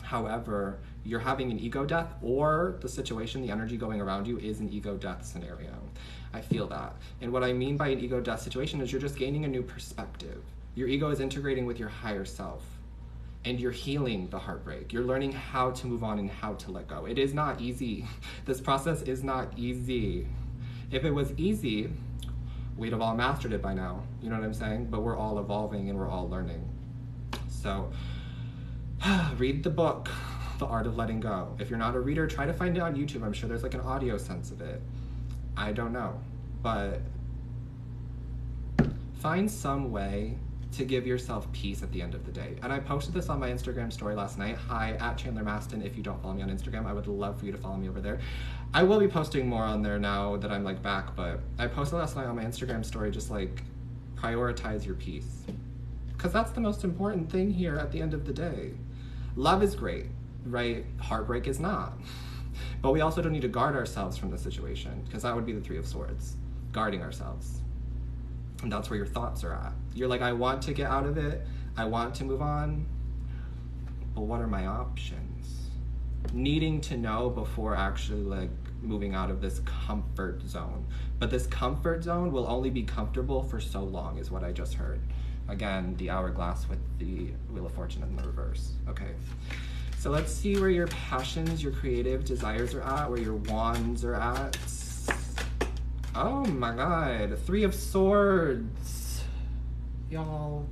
[SPEAKER 1] However, you're having an ego death, or the situation, the energy going around you is an ego death scenario. I feel that. And what I mean by an ego death situation is you're just gaining a new perspective. Your ego is integrating with your higher self. And you're healing the heartbreak. You're learning how to move on and how to let go. It is not easy. This process is not easy. If it was easy, we'd have all mastered it by now. You know what I'm saying? But we're all evolving and we're all learning. So, read the book, The Art of Letting Go. If you're not a reader, try to find it on YouTube. I'm sure there's like an audio sense of it. I don't know. But find some way to give yourself peace at the end of the day. And I posted this on my Instagram story last night. Hi, at Chandler Maston. If you don't follow me on Instagram, I would love for you to follow me over there. I will be posting more on there now that I'm like back, but I posted last night on my Instagram story, just like prioritize your peace. Because that's the most important thing here at the end of the day. Love is great, right? Heartbreak is not. But we also don't need to guard ourselves from the situation, because that would be the Three of Swords, guarding ourselves. And that's where your thoughts are at. You're like, I want to get out of it. I want to move on. But what are my options? Needing to know before actually like moving out of this comfort zone. But this comfort zone will only be comfortable for so long, is what I just heard. Again, the hourglass with the Wheel of Fortune in the reverse. Okay. So let's see where your passions, your creative desires are at, where your wands are at. Oh my God, Three of Swords. Y'all.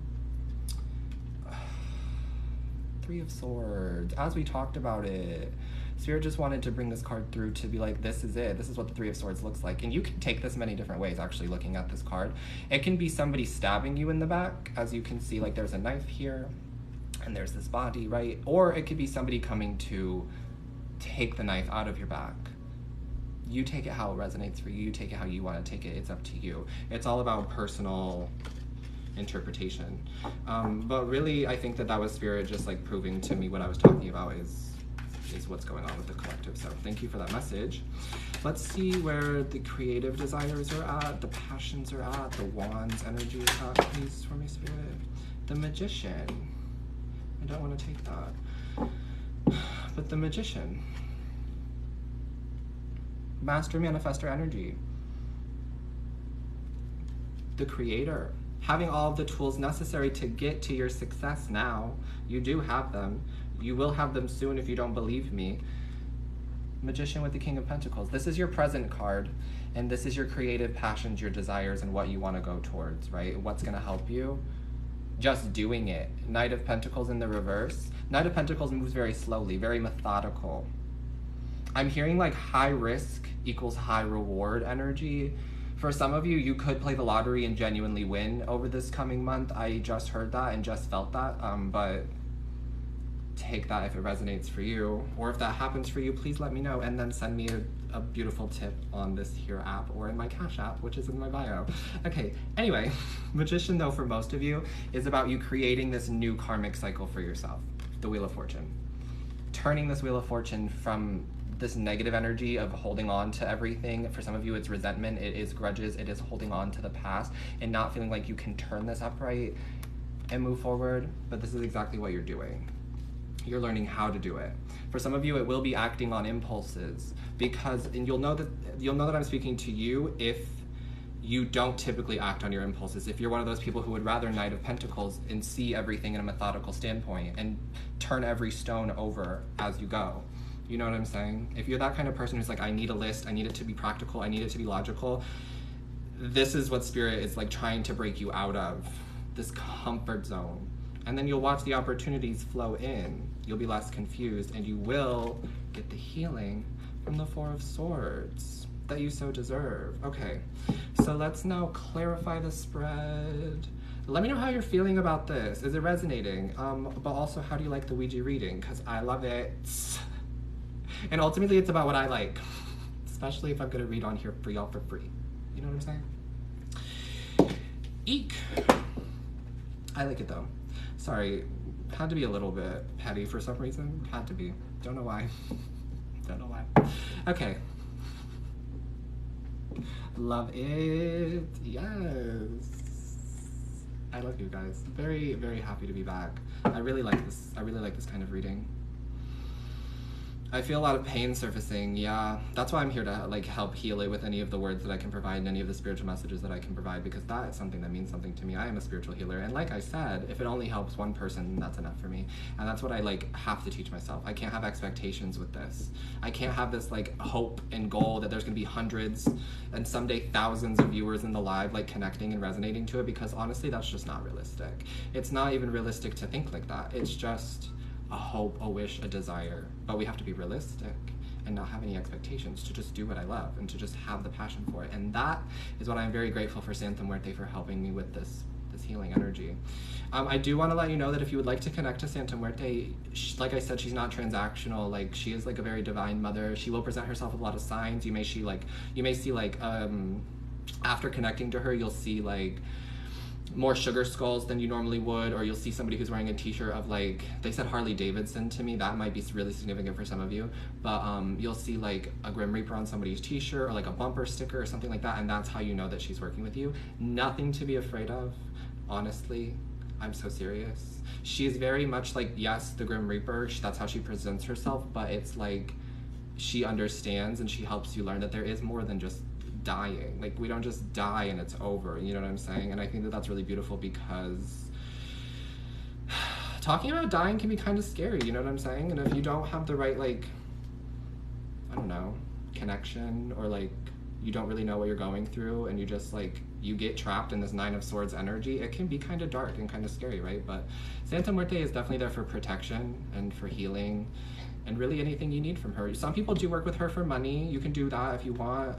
[SPEAKER 1] Three of Swords, as we talked about it. Spirit just wanted to bring this card through to be like, this is it. This is what the Three of Swords looks like. And you can take this many different ways, actually, looking at this card. It can be somebody stabbing you in the back. As you can see, like there's a knife here and there's this body, right? Or it could be somebody coming to take the knife out of your back. You take it how it resonates for you. You take it how you want to take it. It's up to you. It's all about personal interpretation. But really, I think that was Spirit just like proving to me what I was talking about is what's going on with the collective. So thank you for that message. Let's see where the creative desires are at, the passions are at, the wands energy is at, please, for me, Spirit. The Magician. I don't want to take that. But the Magician. Master Manifestor energy. The Creator. Having all of the tools necessary to get to your success now. You do have them. You will have them soon if you don't believe me. Magician with the King of Pentacles. This is your present card, and this is your creative passions, your desires, and what you want to go towards, right? What's going to help you? Just doing it. Knight of Pentacles in the reverse. Knight of Pentacles moves very slowly, very methodical. I'm hearing like high risk equals high reward energy. For some of you, you could play the lottery and genuinely win over this coming month. I just heard that and just felt that, but take that if it resonates for you, or if that happens for you, please let me know and then send me a beautiful tip on this here app or in my Cash app, which is in my bio. Okay, anyway, Magician though for most of you is about you creating this new karmic cycle for yourself, the Wheel of Fortune. Turning this Wheel of Fortune from this negative energy of holding on to everything. For some of you, it's resentment, it is grudges, it is holding on to the past and not feeling like you can turn this upright and move forward, but this is exactly what you're doing. You're learning how to do it. For some of you, it will be acting on impulses because, and you'll know that I'm speaking to you if you don't typically act on your impulses. If you're one of those people who would rather Knight of Pentacles and see everything in a methodical standpoint and turn every stone over as you go. You know what I'm saying? If you're that kind of person who's like, I need a list, I need it to be practical, I need it to be logical, this is what Spirit is like trying to break you out of, this comfort zone. And then you'll watch the opportunities flow in. You'll be less confused and you will get the healing from the Four of Swords that you so deserve. Okay, so let's now clarify the spread. Let me know how you're feeling about this. Is it resonating? But also, how do you like the Ouija reading? Because I love it. And ultimately, it's about what I like, especially if I'm gonna read on here for y'all for free. You know what I'm saying? Eek. I like it though. Sorry, had to be a little bit petty for some reason. Had to be. Don't know why. Don't know why. Okay. Love it. Yes. I love you guys. Very, very happy to be back. I really like this. I really like this kind of reading. I feel a lot of pain surfacing. Yeah, that's why I'm here to like help heal it with any of the words that I can provide and any of the spiritual messages that I can provide, because that is something that means something to me. I am a spiritual healer, and like I said, if it only helps one person, that's enough for me. And that's what I like have to teach myself. I can't have expectations with this. I can't have this like hope and goal that there's gonna be hundreds and someday thousands of viewers in the live like connecting and resonating to it, because honestly, that's just not realistic. It's not even realistic to think like that. It's just a hope, a wish, a desire. But we have to be realistic and not have any expectations, to just do what I love and to just have the passion for it. And that is what I'm very grateful for Santa Muerte for helping me with this healing energy. I do want to let you know that if you would like to connect to Santa Muerte, like I said, she's not transactional. Like, she is like a very divine mother. She will present herself with a lot of signs. You may see like after connecting to her, you'll see like more sugar skulls than you normally would, or you'll see somebody who's wearing a t-shirt of like, they said Harley Davidson to me. That might be really significant for some of you, but you'll see like a Grim Reaper on somebody's t-shirt, or like a bumper sticker or something like that, and that's how you know that she's working with you. Nothing to be afraid of, honestly. I'm so serious. She is very much like, yes, the Grim Reaper, that's how she presents herself, but it's like she understands and she helps you learn that there is more than just dying. Like, we don't just die and it's over, you know what I'm saying? And I think that that's really beautiful, because talking about dying can be kind of scary, you know what I'm saying? And if you don't have the right, like, I don't know, connection, or like you don't really know what you're going through, and you just like, you get trapped in this Nine of Swords energy, it can be kind of dark and kind of scary, right? But Santa Muerte is definitely there for protection and for healing, and really anything you need from her. Some people do work with her for money. You can do that if you want.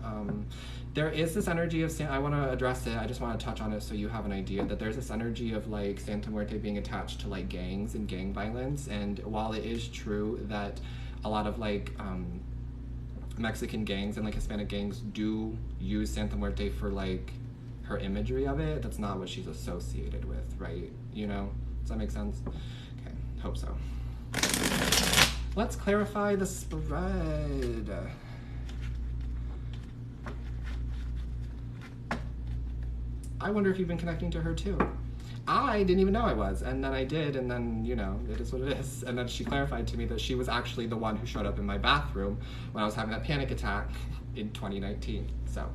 [SPEAKER 1] There is this energy of I want to address it. I just want to touch on it so you have an idea that there's this energy of like Santa Muerte being attached to like gangs and gang violence. And while it is true that a lot of like Mexican gangs and like Hispanic gangs do use Santa Muerte for like her imagery of it, that's not what she's associated with, right? You know, does that make sense? Okay, hope so. Let's clarify the spread. I wonder if you've been connecting to her too. I didn't even know I was, and then I did, and then, you know, it is what it is. And then she clarified to me that she was actually the one who showed up in my bathroom when I was having that panic attack in 2019. So,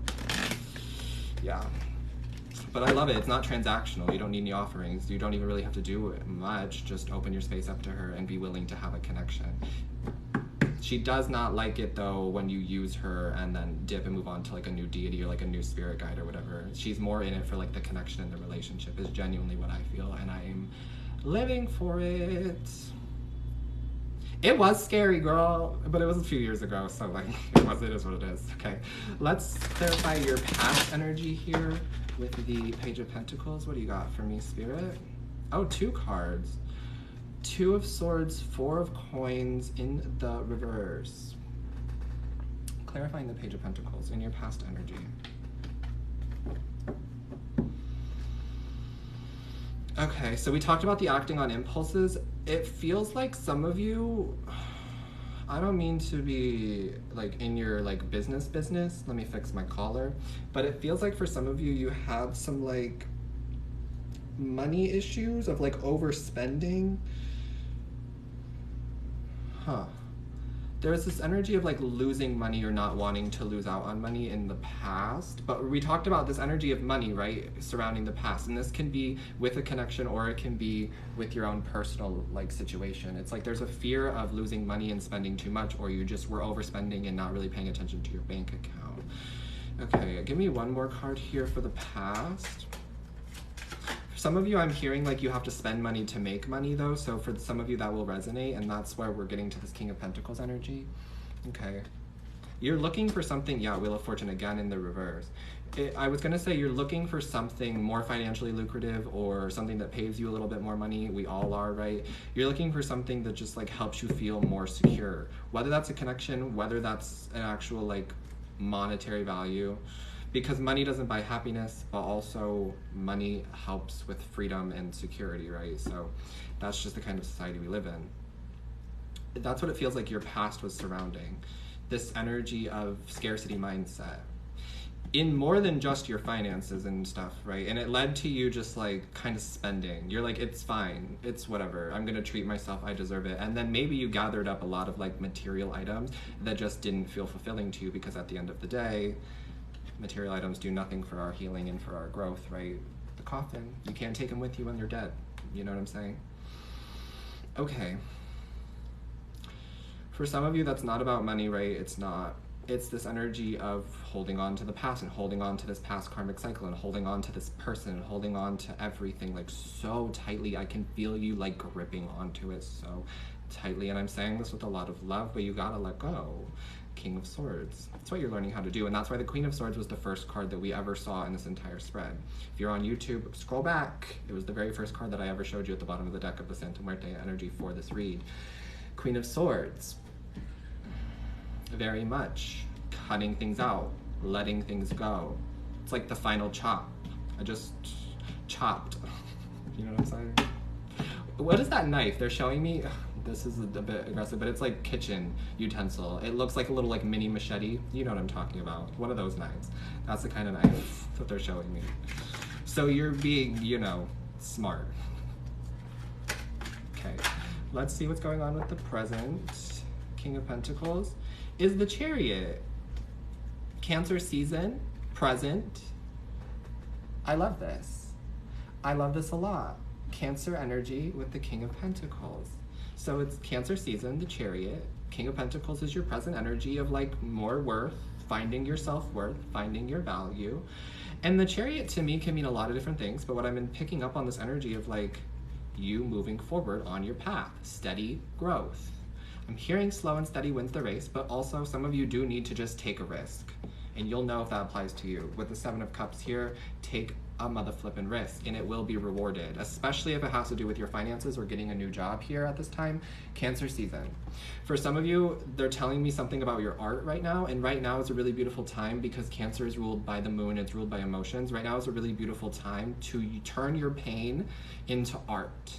[SPEAKER 1] yeah. But I love it. It's not transactional. You don't need any offerings. You don't even really have to do much. Just open your space up to her and be willing to have a connection. She does not like it, though, when you use her and then dip and move on to like a new deity or like a new spirit guide or whatever. She's more in it for like the connection and the relationship is genuinely what I feel, and I am living for it. It was scary, girl, but it was a few years ago, so like, it is what it is. Okay, let's clarify your past energy here with the Page of Pentacles. What do you got for me, Spirit? Oh, 2 cards. 2 of Swords, 4 of Coins in the reverse. Clarifying the Page of Pentacles in your past energy. Okay, so we talked about the acting on impulses. It feels like some of you, I don't mean to be like in your like business, let me fix my collar, but it feels like for some of you, you have some like money issues of like overspending. There's this energy of like losing money or not wanting to lose out on money in the past, but we talked about this energy of money, right, surrounding the past, and this can be with a connection or it can be with your own personal like situation. It's like there's a fear of losing money and spending too much, or you just were overspending and not really paying attention to your bank account. Okay, give me one more card here for the past. Some of you, I'm hearing like you have to spend money to make money though, so for some of you that will resonate, and that's where we're getting to this King of Pentacles energy. Okay. You're looking for something, yeah, Wheel of Fortune again in the reverse. I was gonna say you're looking for something more financially lucrative or something that pays you a little bit more money. We all are, right? You're looking for something that just like helps you feel more secure. Whether that's a connection, whether that's an actual like monetary value. Because money doesn't buy happiness, but also money helps with freedom and security, right? So that's just the kind of society we live in. That's what it feels like your past was surrounding. This energy of scarcity mindset. in more than just your finances and stuff, right? And it led to you just like kind of spending. You're like, it's fine, it's whatever, I'm gonna treat myself, I deserve it. And then maybe you gathered up a lot of like material items that just didn't feel fulfilling to you, because at the end of the day, material items do nothing for our healing and for our growth, right? The coffin, you can't take them with you when you're dead. You know what I'm saying? Okay. For some of you, that's not about money, right? It's not. It's this energy of holding on to the past and holding on to this past karmic cycle and holding on to this person and holding on to everything like so tightly. I can feel you like gripping onto it so tightly. And I'm saying this with a lot of love, but you gotta let go. King of Swords. That's what you're learning how to do. And that's why the Queen of Swords was the first card that we ever saw in this entire spread. If you're on YouTube, scroll back. It was the very first card that I ever showed you at the bottom of the deck of the Santa Muerte energy for this read. Queen of Swords. Very much cutting things out, letting things go. It's like the final chop. I just chopped. You know what I'm saying? What is that knife they're showing me? This is a bit aggressive, but it's like kitchen utensil. It looks like a little like mini machete. You know what I'm talking about. One of those knives. That's the kind of knife that they're showing me. So you're being, you know, smart. Okay, let's see what's going on with the present. King of Pentacles is the Chariot. Cancer season, present. I love this. I love this a lot. Cancer energy with the King of Pentacles. So it's Cancer season, the Chariot. King of Pentacles is your present energy of like more worth, finding your self-worth, finding your value. And the Chariot to me can mean a lot of different things, but what I've been picking up on this energy of like you moving forward on your path, steady growth. I'm hearing slow and steady wins the race, but also some of you do need to just take a risk. And you'll know if that applies to you. With the Seven of Cups here, take a mother flippin' risk and it will be rewarded, especially if it has to do with your finances or getting a new job here at this time. Cancer season. For some of you, they're telling me something about your art right now, and right now is a really beautiful time because Cancer is ruled by the moon, it's ruled by emotions. Right now is a really beautiful time to turn your pain into art.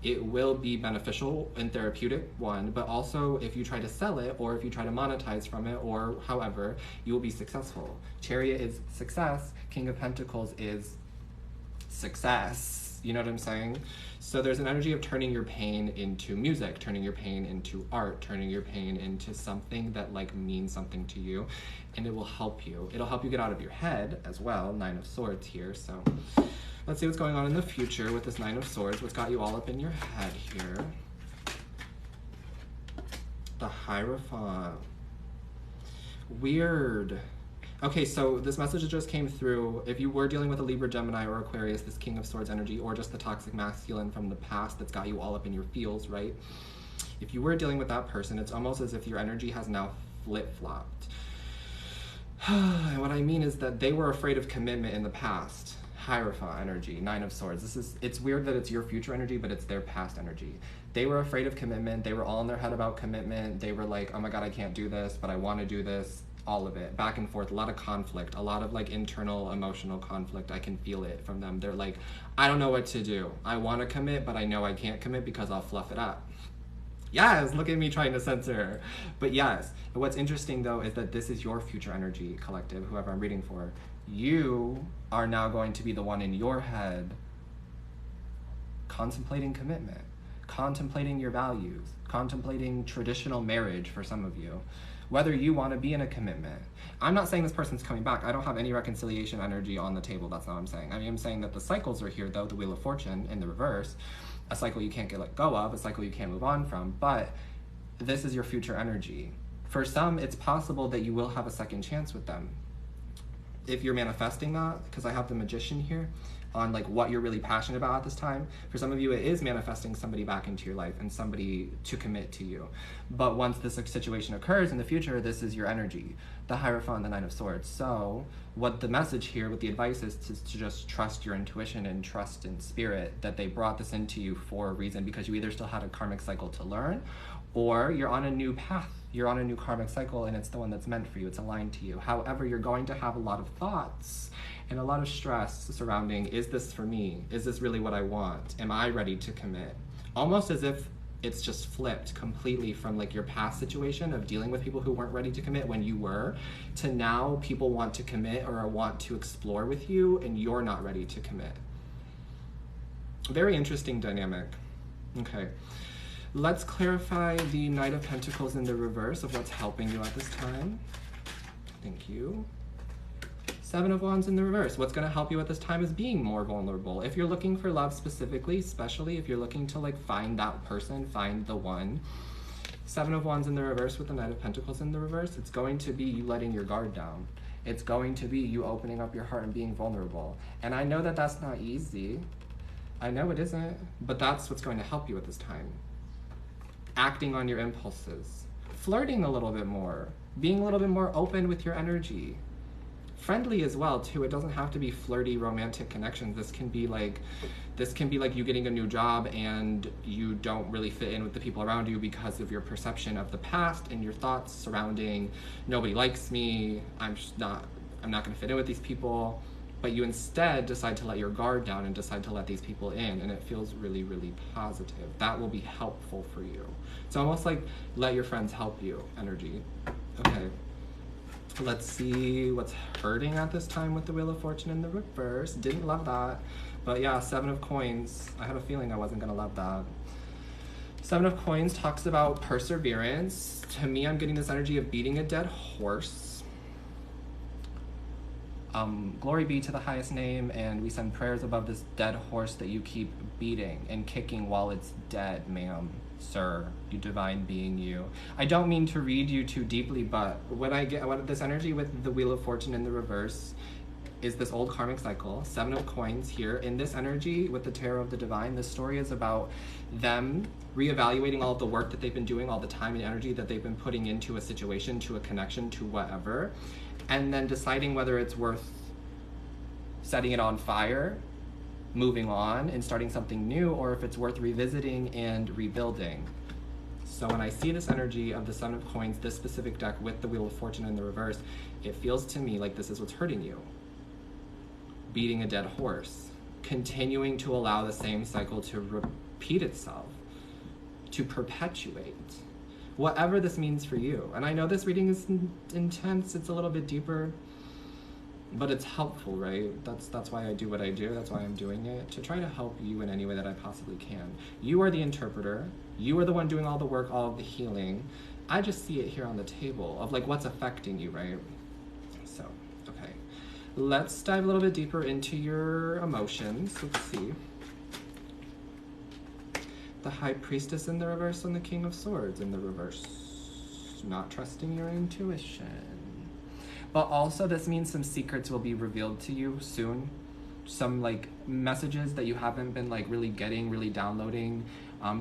[SPEAKER 1] It will be beneficial and therapeutic, one, but also if you try to sell it or if you try to monetize from it or however, you will be successful. Chariot is success. King of Pentacles is success. You know what I'm saying? So there's an energy of turning your pain into music, turning your pain into art, turning your pain into something that like means something to you, and it will help you. It'll help you get out of your head as well. Nine of Swords here, so. Let's see what's going on in the future with this Nine of Swords. What's got you all up in your head here? The Hierophant. Weird. Okay, so this message that just came through, if you were dealing with a Libra, Gemini, or Aquarius, this King of Swords energy, or just the toxic masculine from the past that's got you all up in your feels, right? If you were dealing with that person, it's almost as if your energy has now flip-flopped. And what I mean is that they were afraid of commitment in the past. Hierophant energy, Nine of Swords. It's weird that it's your future energy, but it's their past energy. They were afraid of commitment. They were all in their head about commitment. They were like, oh my God, I can't do this, but I want to do this. All of it, back and forth, a lot of conflict, a lot of like internal emotional conflict. I can feel it from them. They're like, I don't know what to do. I want to commit, but I know I can't commit because I'll fluff it up. Yes, look at me trying to censor her. But yes, what's interesting though is that this is your future energy collective, whoever I'm reading for. You are now going to be the one in your head contemplating commitment, contemplating your values, contemplating traditional marriage for some of you, whether you want to be in a commitment. I'm not saying this person's coming back. I don't have any reconciliation energy on the table. That's not what I'm saying. I mean, I'm saying that the cycles are here though, the Wheel of Fortune in the reverse, a cycle you can't get let go of, a cycle you can't move on from, but this is your future energy. For some, it's possible that you will have a second chance with them. If you're manifesting that, because I have the Magician here on like what you're really passionate about at this time. For some of you, it is manifesting somebody back into your life and somebody to commit to you. But once this situation occurs in the future, this is your energy, the Hierophant and the Nine of Swords. So what the message here with the advice is to just trust your intuition and trust in spirit that they brought this into you for a reason, because you either still had a karmic cycle to learn or you're on a new path. You're on a new karmic cycle and it's the one that's meant for you. It's aligned to you. However, you're going to have a lot of thoughts and a lot of stress surrounding, is this for me? Is this really what I want? Am I ready to commit? Almost as if It's just flipped completely from like your past situation of dealing with people who weren't ready to commit when you were, to now people want to commit or want to explore with you and you're not ready to commit. Very interesting dynamic. Okay, let's clarify the Knight of Pentacles in the reverse of what's helping you at this time. Thank you. Seven of Wands in the reverse. What's going to help you at this time is being more vulnerable. If you're looking for love specifically, especially if you're looking to like find that person, find the one. Seven of Wands in the reverse with the Knight of Pentacles in the reverse, it's going to be you letting your guard down. It's going to be you opening up your heart and being vulnerable. And I know that that's not easy. I know it isn't, but that's what's going to help you at this time. Acting on your impulses. Flirting a little bit more. Being a little bit more open with your energy. Friendly as well too. It doesn't have to be flirty romantic connections. This can be like you getting a new job and you don't really fit in with the people around you because of your perception of the past and your thoughts surrounding nobody likes me, I'm not going to fit in with these people, but you instead decide to let your guard down and decide to let these people in, and it feels really, really positive. That will be helpful for you. It's almost like let your friends help you energy. Okay. Let's see what's hurting at this time with the Wheel of Fortune in the reverse. Didn't love that. But yeah, Seven of Coins. I had a feeling I wasn't going to love that. Seven of Coins talks about perseverance. To me, I'm getting this energy of beating a dead horse. Glory be to the highest name, and we send prayers above this dead horse that you keep beating and kicking while it's dead, ma'am. Sir, you divine being, you. I don't mean to read you too deeply, but what this energy with the Wheel of Fortune in the reverse is this old karmic cycle. Seven of Coins here. In this energy with the Tarot of the Divine, this story is about them reevaluating all of the work that they've been doing, all the time and energy that they've been putting into a situation, to a connection, to whatever, and then deciding whether it's worth setting it on fire, moving on and starting something new, or if it's worth revisiting and rebuilding. So when I see this energy of the Seven of Coins, this specific deck with the Wheel of Fortune in the reverse, it feels to me like this is what's hurting you. Beating a dead horse, continuing to allow the same cycle to repeat itself, to perpetuate, whatever this means for you. And I know this reading is intense, it's a little bit deeper, but it's helpful, right? That's why I do what I do. That's why I'm doing it, to try to help you in any way that I possibly can. You are the interpreter. You are the one doing all the work, all of the healing. I just see it here on the table of like what's affecting you, right? So, okay. Let's dive a little bit deeper into your emotions. Let's see. The High Priestess in the reverse and the King of Swords in the reverse. Not trusting your intuition. But also this means some secrets will be revealed to you soon. Some like messages that you haven't been like really getting, really downloading.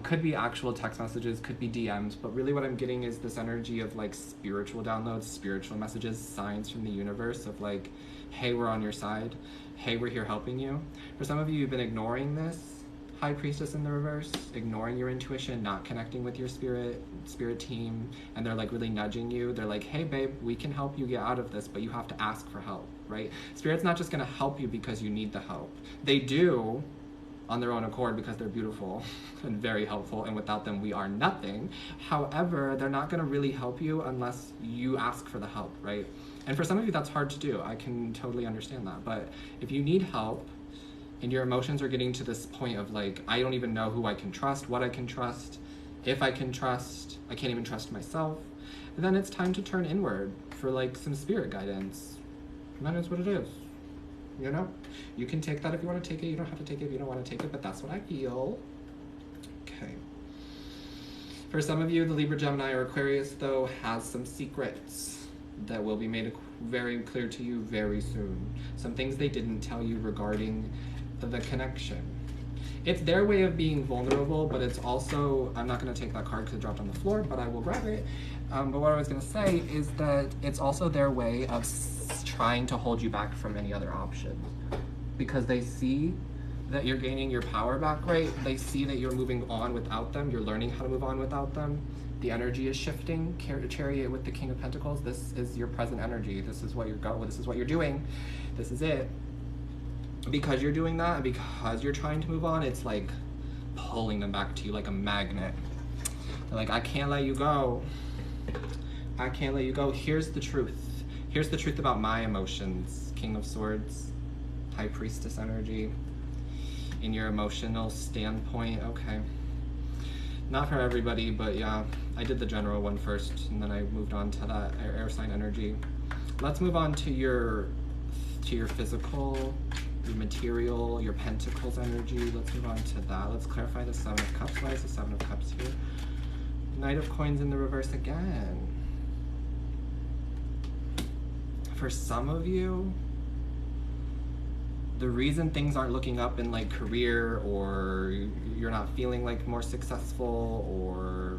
[SPEAKER 1] Could be actual text messages, could be DMs, but really what I'm getting is this energy of like spiritual downloads, spiritual messages, signs from the universe of like, hey, we're on your side. Hey, we're here helping you. For some of you, you've been ignoring this High Priestess in the reverse, ignoring your intuition, not connecting with your spirit team, and they're like really nudging you. They're like, hey babe, we can help you get out of this, but you have to ask for help, right? Spirit's not just gonna help you because you need the help. They do on their own accord because they're beautiful and very helpful, and without them we are nothing. However, they're not gonna really help you unless you ask for the help, right? And for some of you that's hard to do. I can totally understand that, but if you need help, and your emotions are getting to this point of like, I don't even know who I can trust, what I can trust, if I can trust, I can't even trust myself, and then it's time to turn inward for like some spirit guidance. And that is what it is, you know? You can take that if you want to take it, you don't have to take it if you don't want to take it, but that's what I feel. Okay. For some of you, the Libra, Gemini, or Aquarius, though, has some secrets that will be made very clear to you very soon. Some things they didn't tell you regarding the connection. It's their way of being vulnerable, but it's also, I'm not going to take that card because it dropped on the floor, but I will grab it. But what I was going to say is that it's also their way of trying to hold you back from any other option, because they see that you're gaining your power back, right? They see that you're moving on without them. You're learning how to move on without them. The energy is shifting. Chariot with the King of Pentacles. This is your present energy. This is what you're going. This is what you're doing. This is it. Because you're doing that, and because you're trying to move on, it's like pulling them back to you like a magnet. They're like, I can't let you go. I can't let you go. Here's the truth. Here's the truth about my emotions. King of Swords, High Priestess energy. In your emotional standpoint, okay. Not for everybody, but yeah. I did the general one first, and then I moved on to that air sign energy. Let's move on to your physical, your material, your pentacles energy. Let's move on to that. Let's clarify the Seven of Cups. Why is the Seven of Cups here? Knight of Coins in the reverse again. For some of you, the reason things aren't looking up in like career, or you're not feeling like more successful, or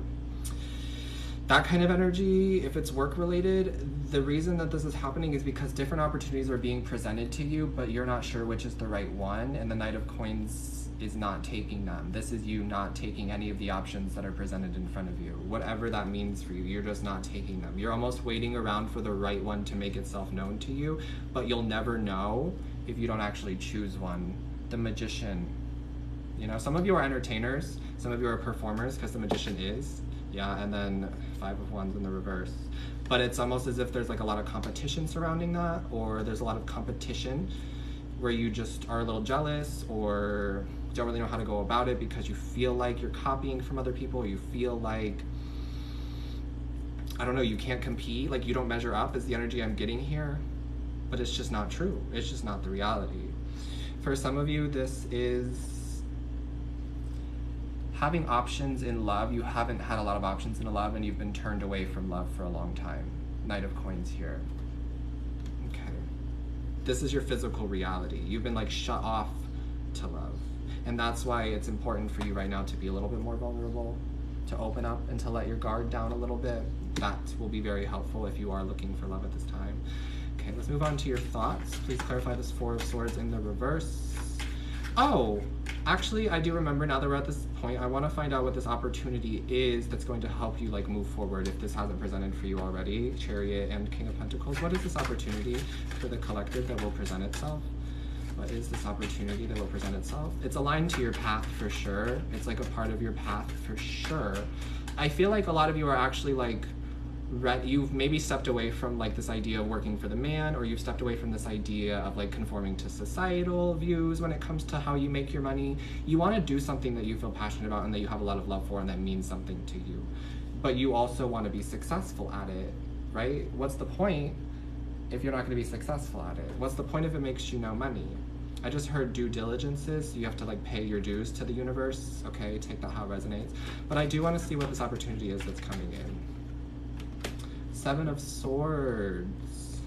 [SPEAKER 1] that kind of energy, if it's work related, the reason that this is happening is because different opportunities are being presented to you, but you're not sure which is the right one, and the Knight of Coins is not taking them. This is you not taking any of the options that are presented in front of you. Whatever that means for you, you're just not taking them. You're almost waiting around for the right one to make itself known to you, but you'll never know if you don't actually choose one. The Magician. You know, some of you are entertainers, some of you are performers, because the Magician is. Yeah, and then Five of Wands in the reverse. But it's almost as if there's like a lot of competition surrounding that, or there's a lot of competition where you just are a little jealous, or don't really know how to go about it because you feel like you're copying from other people, you feel like, I don't know, you can't compete, like you don't measure up is the energy I'm getting here. But it's just not true. It's just not the reality. For some of you, this is having options in love. You haven't had a lot of options in love, and you've been turned away from love for a long time. Knight of Coins here. Okay. This is your physical reality. You've been like shut off to love. And that's why it's important for you right now to be a little bit more vulnerable, to open up and to let your guard down a little bit. That will be very helpful if you are looking for love at this time. Okay, let's move on to your thoughts. Please clarify this Four of Swords in the reverse. Oh, actually, I do remember now that we're at this point, I want to find out what this opportunity is that's going to help you like move forward if this hasn't presented for you already. Chariot and King of Pentacles. What is this opportunity for the collective that will present itself? What is this opportunity that will present itself? It's aligned to your path for sure. It's like a part of your path for sure. I feel like a lot of you are actually like, you've maybe stepped away from like this idea of working for the man, or you've stepped away from this idea of like conforming to societal views when it comes to how you make your money. You want to do something that you feel passionate about and that you have a lot of love for and that means something to you. But you also want to be successful at it, right? What's the point if you're not going to be successful at it? What's the point if it makes you no money? I just heard due diligences. You have to like pay your dues to the universe. Okay, take that how it resonates. But I do want to see what this opportunity is that's coming in. Seven of Swords.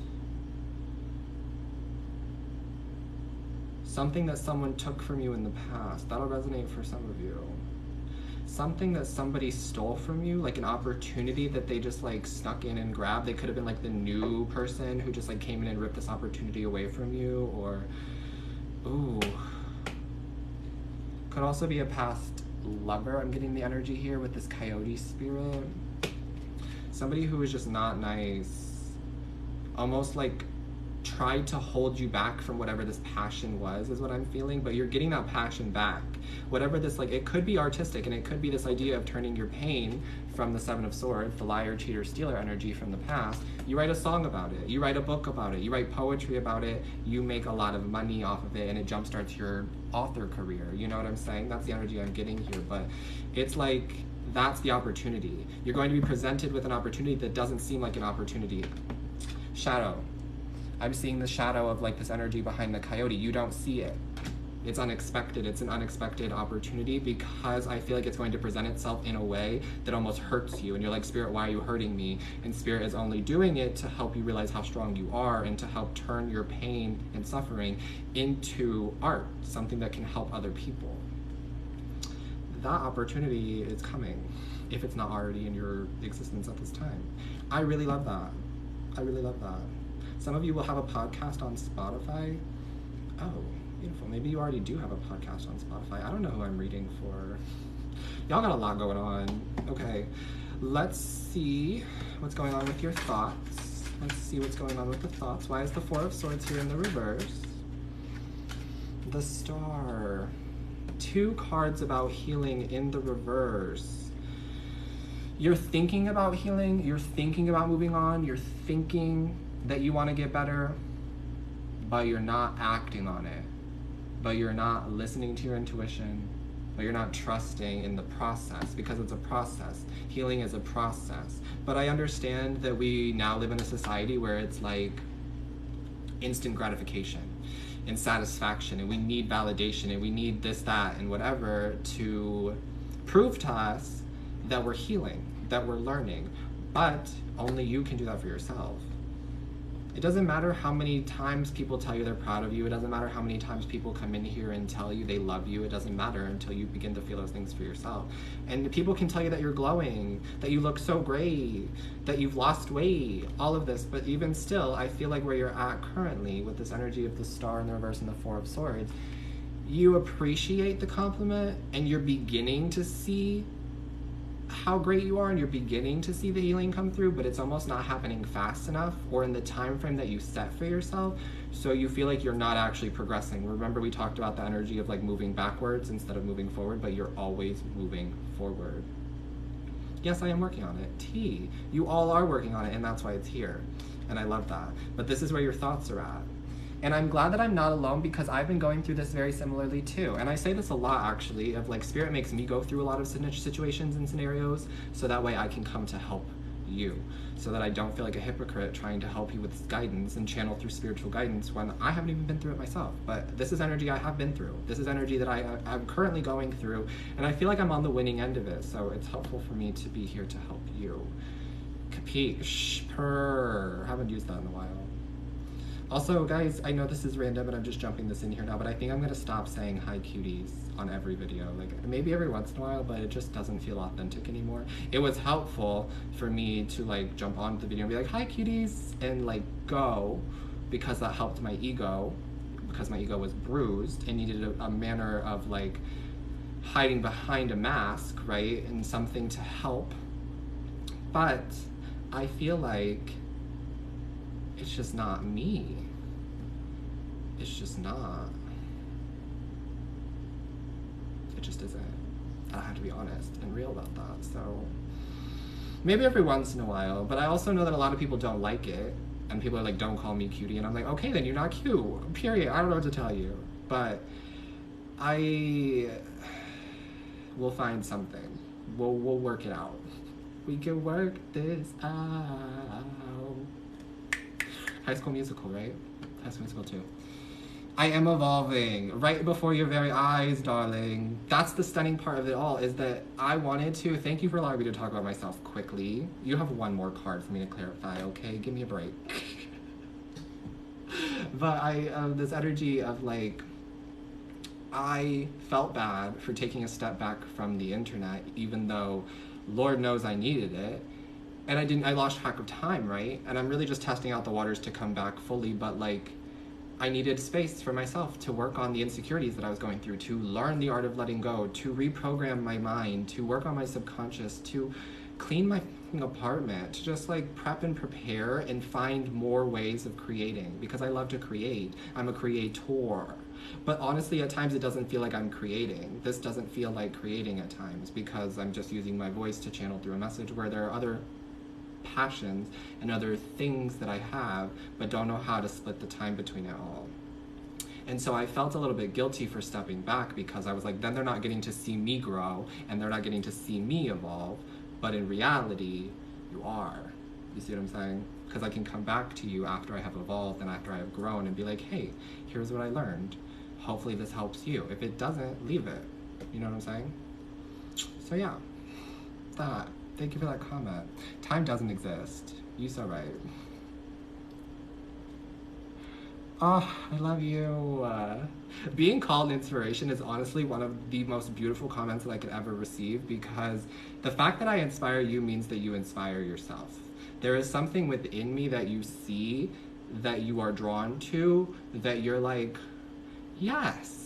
[SPEAKER 1] Something that someone took from you in the past. That'll resonate for some of you. Something that somebody stole from you, like an opportunity that they just like snuck in and grabbed. They could have been like the new person who just like came in and ripped this opportunity away from you, or, ooh. Could also be a past lover. I'm getting the energy here with this coyote spirit. Somebody who is just not nice, almost like tried to hold you back from whatever this passion was, is what I'm feeling, but you're getting that passion back. Whatever this, like, it could be artistic, and it could be this idea of turning your pain from the Seven of Swords, the liar, cheater, stealer energy from the past. You write a song about it, you write a book about it, you write poetry about it, you make a lot of money off of it, and it jumpstarts your author career. You know what I'm saying? That's the energy I'm getting here, but it's like, that's the opportunity. You're going to be presented with an opportunity that doesn't seem like an opportunity. Shadow. I'm seeing the shadow of like this energy behind the coyote. You don't see it. It's unexpected. It's an unexpected opportunity because I feel like it's going to present itself in a way that almost hurts you. And you're like, Spirit, why are you hurting me? And Spirit is only doing it to help you realize how strong you are and to help turn your pain and suffering into art, something that can help other people. That opportunity is coming, if it's not already in your existence at this time. I really love that. I really love that. Some of you will have a podcast on Spotify. Oh, beautiful. Maybe you already do have a podcast on Spotify. I don't know who I'm reading for. Y'all got a lot going on. Okay, let's see what's going on with your thoughts. Let's see what's going on with the thoughts. Why is the Four of Swords here in the reverse? The Star. Two cards about healing in the reverse. You're thinking about healing, you're thinking about moving on, you're thinking that you want to get better, but you're not acting on it. But you're not listening to your intuition, but you're not trusting in the process, because it's a process. Healing is a process. But I understand that we now live in a society where it's like instant gratification and satisfaction, and we need validation, and we need this, that, and whatever to prove to us that we're healing, that we're learning. But only you can do that for yourself. It doesn't matter how many times people tell you they're proud of you. It doesn't matter how many times people come in here and tell you they love you. It doesn't matter until you begin to feel those things for yourself. And people can tell you that you're glowing, that you look so great, that you've lost weight, all of this. But even still, I feel like where you're at currently with this energy of the Star in the reverse and the Four of Swords, you appreciate the compliment and you're beginning to see how great you are, and you're beginning to see the healing come through, but it's almost not happening fast enough or in the time frame that you set for yourself, so you feel like you're not actually progressing. Remember, we talked about the energy of like moving backwards instead of moving forward, but you're always moving forward. Yes, I am working on it. T, you all are working on it, and that's why it's here, and I love that. But this is where your thoughts are at. And I'm glad that I'm not alone, because I've been going through this very similarly too. And I say this a lot, actually, of like, Spirit makes me go through a lot of situations and scenarios, so that way I can come to help you, so that I don't feel like a hypocrite trying to help you with guidance and channel through spiritual guidance when I haven't even been through it myself. But this is energy I have been through. This is energy that I'm currently going through, and I feel like I'm on the winning end of it, so it's helpful for me to be here to help you. Capiche? Purr. Haven't used that in a while. Also, guys, I know this is random and I'm just jumping this in here now, but I think I'm gonna stop saying hi cuties on every video. Like, maybe every once in a while, but it just doesn't feel authentic anymore. It was helpful for me to like jump onto the video and be like, hi cuties, and like go, because that helped my ego, because my ego was bruised and needed a manner of like hiding behind a mask, right? And something to help. But I feel like it's just not me. It's just not. It just isn't. I have to be honest and real about that. So maybe every once in a while, but I also know that a lot of people don't like it, and people are like, don't call me cutie, and I'm like, okay, then you're not cute, period. I don't know what to tell you, but I will find something. We'll work it out. We can work this out. High School Musical, right? High School Musical 2. I am evolving right before your very eyes, darling. That's the stunning part of it all, is that I wanted to, thank you for allowing me to talk about myself quickly. You have one more card for me to clarify, okay? Give me a break. But this energy of like, I felt bad for taking a step back from the internet, even though Lord knows I needed it. And I lost track of time, right? And I'm really just testing out the waters to come back fully, but like, I needed space for myself to work on the insecurities that I was going through, to learn the art of letting go, to reprogram my mind, to work on my subconscious, to clean my apartment, to just like prep and prepare and find more ways of creating, because I love to create. I'm a creator. But honestly, at times it doesn't feel like I'm creating. This doesn't feel like creating at times, because I'm just using my voice to channel through a message, where there are other passions and other things that I have, but don't know how to split the time between it all. And so I felt a little bit guilty for stepping back, because I was like, then they're not getting to see me grow, and they're not getting to see me evolve. But in reality, you are. You see what I'm saying? Because I can come back to you after I have evolved and after I have grown and be like, hey, here's what I learned. Hopefully this helps you. If it doesn't, leave it. You know what I'm saying? So yeah, that. Thank you for that comment. Time doesn't exist. You so right. Oh, I love you. Being called inspiration is honestly one of the most beautiful comments that I could ever receive, because the fact that I inspire you means that you inspire yourself. There is something within me that you see, that you are drawn to, that you're like, yes,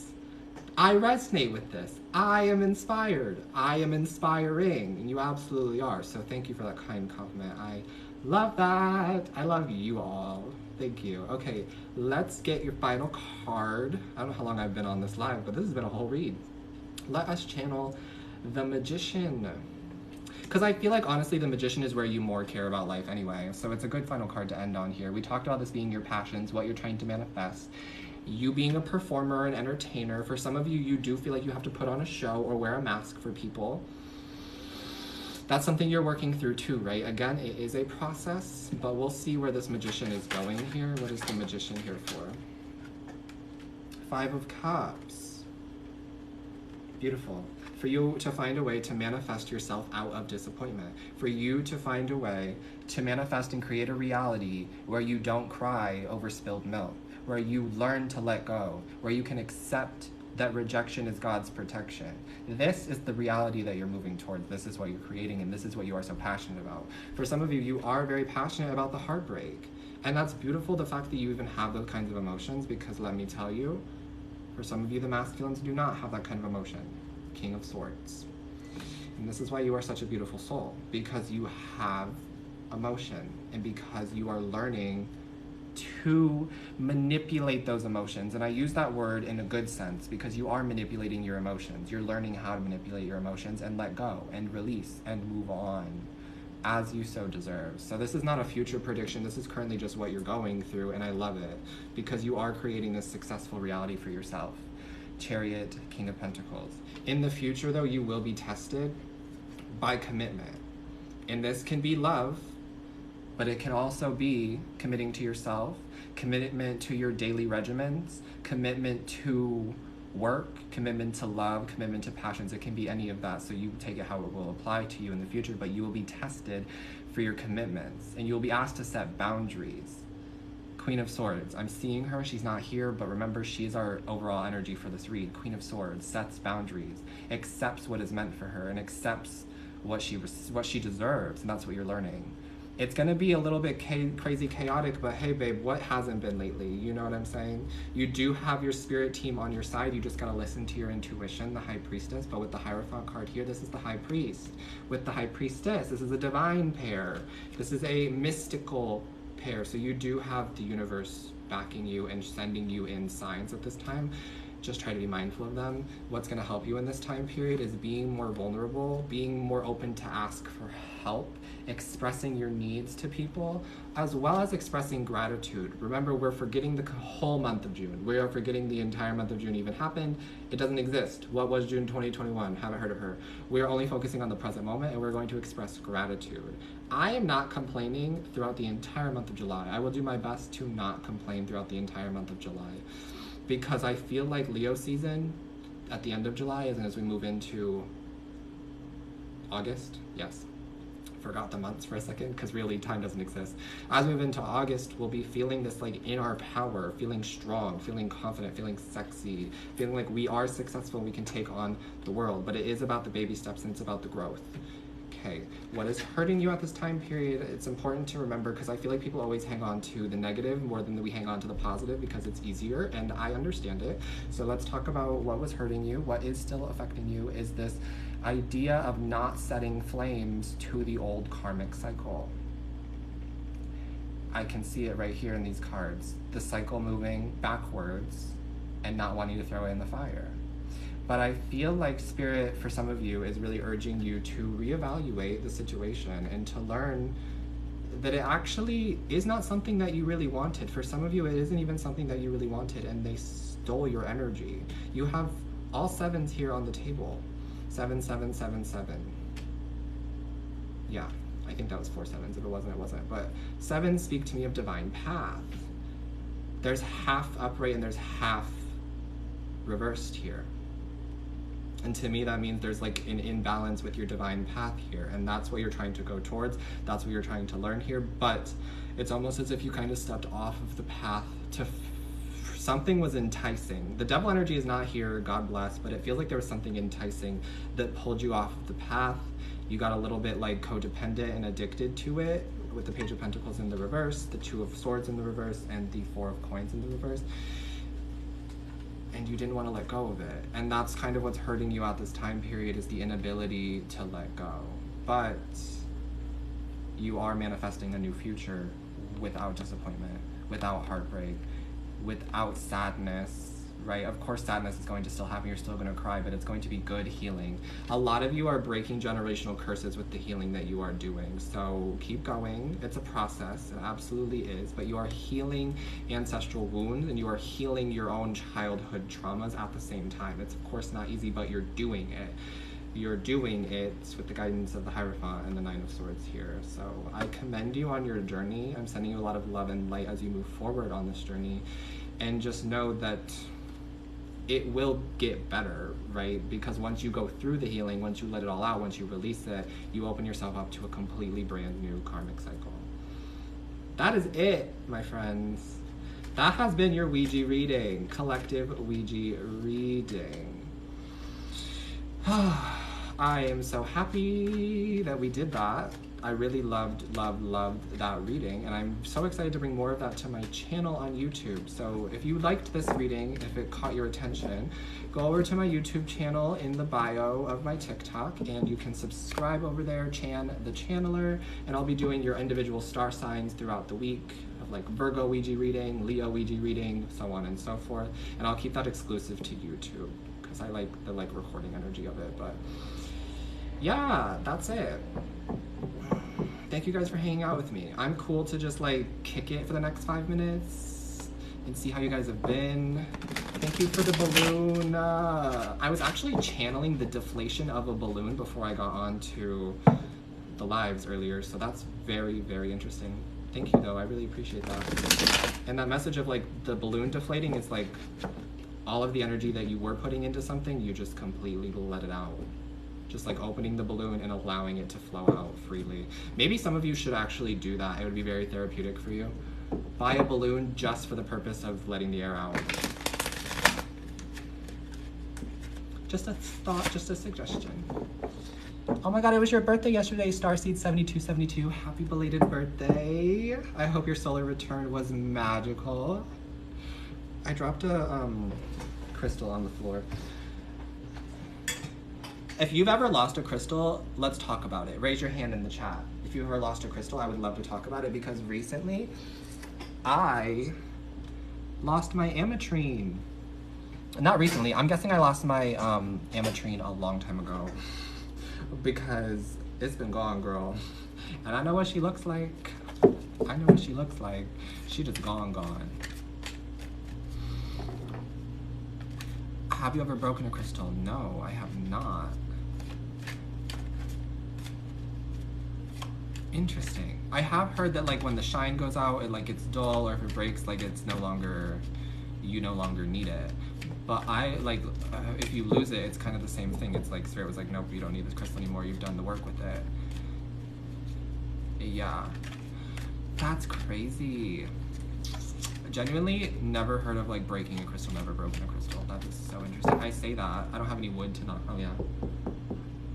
[SPEAKER 1] I resonate with this. I am inspired. I am inspiring. And you absolutely are. So thank you for that kind compliment. I love that. I love you all. Thank you. Okay, let's get your final card. I don't know how long I've been on this live, but this has been a whole read. Let us channel the Magician. Because I feel like, honestly, the Magician is where you more care about life anyway. So it's a good final card to end on here. We talked about this being your passions, what you're trying to manifest. You being a performer and entertainer. For some of you, you do feel like you have to put on a show or wear a mask for people. That's something you're working through too, right? Again, it is a process, but we'll see where this Magician is going here. What is the Magician here for? 5 of Cups. Beautiful. For you to find a way to manifest yourself out of disappointment. For you to find a way to manifest and create a reality where you don't cry over spilled milk, where you learn to let go, where you can accept that rejection is God's protection. This is the reality that you're moving towards. This is what you're creating, and this is what you are so passionate about. For some of you, you are very passionate about the heartbreak. And that's beautiful, the fact that you even have those kinds of emotions, because let me tell you, for some of you, the masculines do not have that kind of emotion. King of Swords. And this is why you are such a beautiful soul, because you have emotion, and because you are learning to manipulate those emotions. And I use that word in a good sense, because you are manipulating your emotions. You're learning how to manipulate your emotions and let go and release and move on as you so deserve. So this is not a future prediction. This is currently just what you're going through, and I love it, because you are creating this successful reality for yourself. Chariot, King of Pentacles. In the future, though, you will be tested by commitment. And this can be love, but it can also be committing to yourself, commitment to your daily regimens, commitment to work, commitment to love, commitment to passions. It can be any of that. So you take it how it will apply to you in the future, but you will be tested for your commitments, and you will be asked to set boundaries. Queen of Swords. I'm seeing her. She's not here, but remember, she's our overall energy for this read. Queen of Swords sets boundaries, accepts what is meant for her, and accepts what she deserves, and that's what you're learning. It's going to be a little bit crazy chaotic, but hey, babe, what hasn't been lately? You know what I'm saying? You do have your spirit team on your side. You just got to listen to your intuition, the High Priestess. But with the Hierophant card here, this is the High Priest. With the High Priestess, this is a divine pair. This is a mystical pair. So you do have the universe backing you and sending you in signs at this time. Just try to be mindful of them. What's going to help you in this time period is being more vulnerable, being more open to ask for help, expressing your needs to people, as well as expressing gratitude. Remember, we're forgetting the whole month of June. We are forgetting the entire month of June even happened. It doesn't exist. What was June 2021? Haven't heard of her. We are only focusing on the present moment, and we're going to express gratitude. I am not complaining throughout the entire month of July. I will do my best to not complain throughout the entire month of July, because I feel like Leo season at the end of July, and as we move into August, yes, forgot the months for a second, because really time doesn't exist. As we move into August, we'll be feeling this like in our power, feeling strong, feeling confident, feeling sexy, feeling like we are successful and we can take on the world. But it is about the baby steps, and it's about the growth. Okay, what is hurting you at this time period? It's important to remember, because I feel like people always hang on to the negative more than we hang on to the positive, because it's easier, and I understand it. So let's talk about what was hurting you, what is still affecting you, is this idea of not setting flames to the old karmic cycle. I can see it right here in these cards. The cycle moving backwards and not wanting to throw it in the fire. But I feel like Spirit, for some of you, is really urging you to reevaluate the situation and to learn that it actually is not something that you really wanted. For some of you, it isn't even something that you really wanted, and they stole your energy. You have all sevens here on the table. 7, 7, 7, 7. Yeah, I think that was 4 sevens. If it wasn't, it wasn't. But 7 speak to me of divine path. There's half upright and there's half reversed here. And to me, that means there's like an imbalance with your divine path here. And that's what you're trying to go towards. That's what you're trying to learn here. But it's almost as if you kind of stepped off of the path to something was enticing. The devil energy is not here, God bless, but it feels like there was something enticing that pulled you off of the path. You got a little bit like codependent and addicted to it, with the Page of Pentacles in the reverse, the 2 of Swords in the reverse, and the 4 of Coins in the reverse. And you didn't want to let go of it. And that's kind of what's hurting you at this time period, is the inability to let go. But you are manifesting a new future without disappointment, without heartbreak, without sadness, right? Of course, sadness is going to still happen. You're still going to cry, but it's going to be good healing. A lot of you are breaking generational curses with the healing that you are doing. So keep going. It's a process. It absolutely is. But you are healing ancestral wounds, and you are healing your own childhood traumas at the same time. It's, of course, not easy, but you're doing it. You're doing it with the guidance of the Hierophant and the Nine of Swords here. So I commend you on your journey. I'm sending you a lot of love and light as you move forward on this journey. And just know that it will get better, right? Because once you go through the healing, once you let it all out, once you release it, you open yourself up to a completely brand new karmic cycle. That is it, my friends. That has been your Ouija reading, collective Ouija reading. I am so happy that we did that. I really loved that reading, and I'm so excited to bring more of that to my channel on YouTube. So if you liked this reading, if it caught your attention, go over to my YouTube channel in the bio of my TikTok, and you can subscribe over there, Chan The Channueler, and I'll be doing your individual star signs throughout the week, of like Virgo Ouija reading, Leo Ouija reading, so on and so forth. And I'll keep that exclusive to YouTube, because I like the recording energy of it. But yeah, that's it. Thank you guys for hanging out with me. I'm cool to just like kick it for the next 5 minutes and see how you guys have been. Thank you for the balloon. I was actually channeling the deflation of a balloon before I got on to the lives earlier, so that's very, very interesting. Thank you though, I really appreciate that. And that message of like the balloon deflating is like all of the energy that you were putting into something, you just completely let it out. Just like opening the balloon and allowing it to flow out freely. Maybe some of you should actually do that. It would be very therapeutic for you. Buy a balloon just for the purpose of letting the air out. Just a thought, just a suggestion. Oh my God, it was your birthday yesterday, Starseed7272. Happy belated birthday. I hope your solar return was magical. I dropped a crystal on the floor. If you've ever lost a crystal, let's talk about it. Raise your hand in the chat. If you've ever lost a crystal, I would love to talk about it, because recently I lost my ametrine. Not recently, I'm guessing I lost my ametrine a long time ago, because it's been gone, girl. And I know what she looks like. I know what she looks like. She just gone. Have you ever broken a crystal? No, I have not. Interesting. I have heard that like when the shine goes out, it like gets dull, or if it breaks, like it's no longer, you no longer need it. But I like, if you lose it, it's kind of the same thing. It's like Spirit was like, nope, you don't need this crystal anymore. You've done the work with it. Yeah, that's crazy. Genuinely never heard of like breaking a crystal, never broken a crystal. That is so interesting. I say that. I don't have any wood to knock. Oh yeah.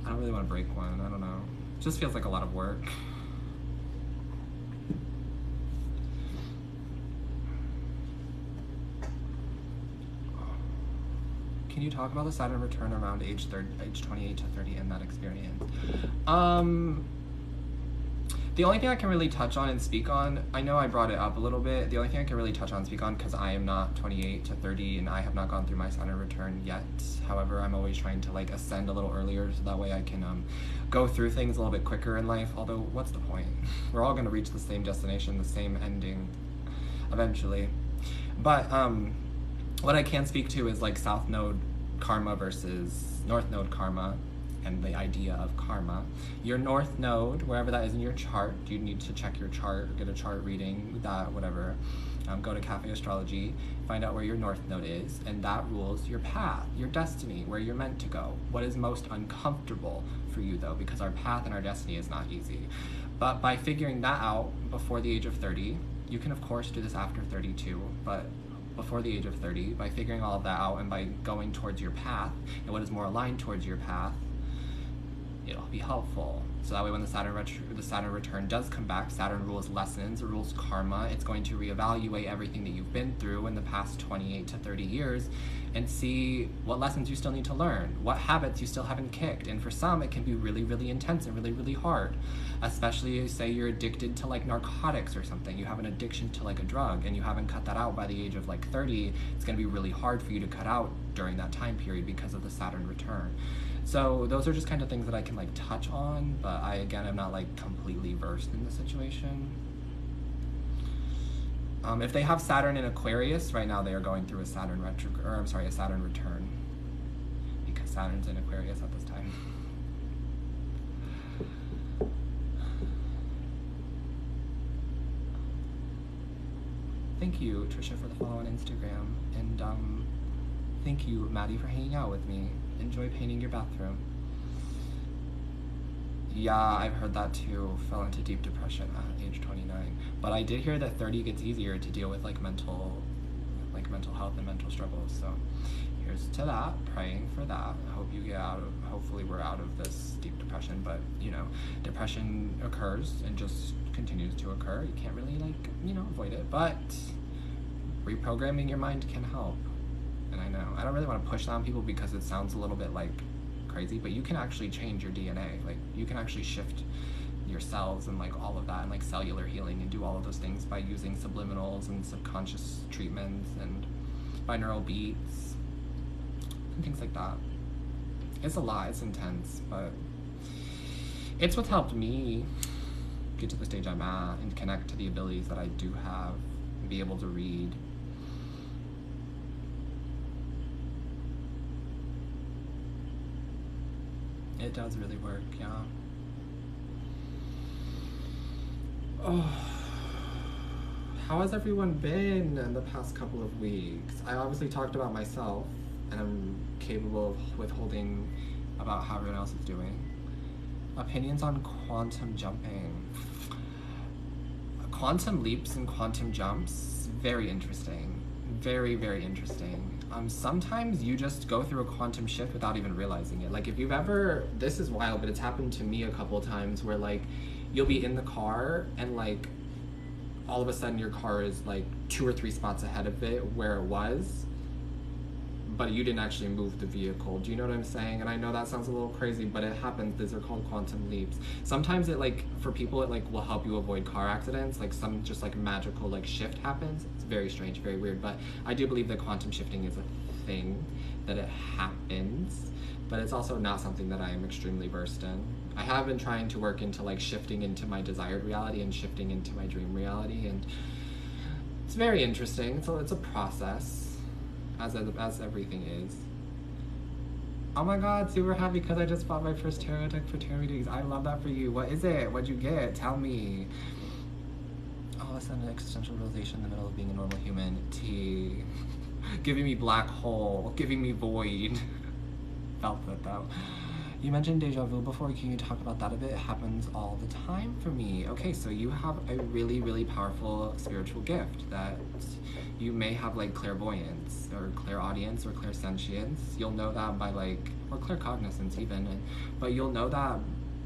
[SPEAKER 1] I don't really want to break one. I don't know. It just feels like a lot of work. Can you talk about the Saturn return around age 28 to 30 and that experience? The only thing I can really touch on and speak on, I know I brought it up a little bit, the only thing I can really touch on and speak on, because I am not 28 to 30 and I have not gone through my Saturn return yet. However, I'm always trying to like ascend a little earlier so that way I can go through things a little bit quicker in life, although what's the point? We're all going to reach the same destination, the same ending eventually. But what I can speak to is like South Node karma versus North Node karma, and the idea of karma. Your North Node, wherever that is in your chart, you need to check your chart, get a chart reading, that, whatever. Go to Cafe Astrology, find out where your North Node is, and that rules your path, your destiny, where you're meant to go. What is most uncomfortable for you though, because our path and our destiny is not easy. But by figuring that out before the age of 30, you can of course do this after 32, but before the age of 30, by figuring all of that out and by going towards your path and what is more aligned towards your path, it'll be helpful. So that way when the Saturn return does come back, Saturn rules lessons, rules karma. It's going to reevaluate everything that you've been through in the past 28 to 30 years and see what lessons you still need to learn, what habits you still haven't kicked. And for some, it can be really, really intense and really, really hard. Especially say you're addicted to like narcotics or something. You have an addiction to like a drug and you haven't cut that out by the age of like 30. It's gonna be really hard for you to cut out during that time period because of the Saturn return. So those are just kind of things that I can like touch on, but I, again, am not like completely versed in the situation. If they have Saturn in Aquarius, right now they are going through a Saturn a Saturn return, because Saturn's in Aquarius at this time. Thank you, Trisha, for the follow on Instagram, and thank you, Maddie, for hanging out with me. Enjoy painting your bathroom. Yeah, I've heard that too. Fell into deep depression at age 29. But I did hear that 30 gets easier to deal with like mental health and mental struggles. So here's to that, praying for that. I hope you get hopefully we're out of this deep depression, but you know, depression occurs and just continues to occur. You can't really avoid it, but reprogramming your mind can help. And I know, I don't really want to push that on people because it sounds a little bit like crazy, but you can actually change your DNA. Like you can actually shift your cells and like all of that, and like cellular healing, and do all of those things by using subliminals and subconscious treatments and binaural beats and things like that. It's a lot, it's intense, but it's what's helped me get to the stage I'm at and connect to the abilities that I do have and be able to read. It does really work, yeah. Oh, how has everyone been in the past couple of weeks? I obviously talked about myself, and I'm capable of withholding about how everyone else is doing. Opinions on quantum jumping. Quantum leaps and quantum jumps, very interesting. Very, very interesting. Sometimes you just go through a quantum shift without even realizing it. Like if you've ever, this is wild, but it's happened to me a couple of times where like you'll be in the car and like all of a sudden your car is like 2 or 3 spots ahead of it where it was, but you didn't actually move the vehicle. Do you know what I'm saying? And I know that sounds a little crazy, but it happens. These are called quantum leaps. Sometimes it like, for people, it like will help you avoid car accidents. Like some just like magical like shift happens. It's very strange, very weird, but I do believe that quantum shifting is a thing, that it happens, but it's also not something that I am extremely versed in. I have been trying to work into like shifting into my desired reality and shifting into my dream reality, and it's very interesting. It's a process. As everything is. Oh my god, super happy because I just bought my first tarot deck for tarot readings. I love that for you. What is it? What'd you get? Tell me. All of a sudden, an existential realization in the middle of being a normal human. Tea. Giving me black hole. Giving me void. Felt that though. You mentioned deja vu before. Can you talk about that a bit? It happens all the time for me. Okay, so you have a really, really powerful spiritual gift that you may have like clairvoyance or clairaudience or clairsentience. You'll know that by like, or claircognizance even, but you'll know that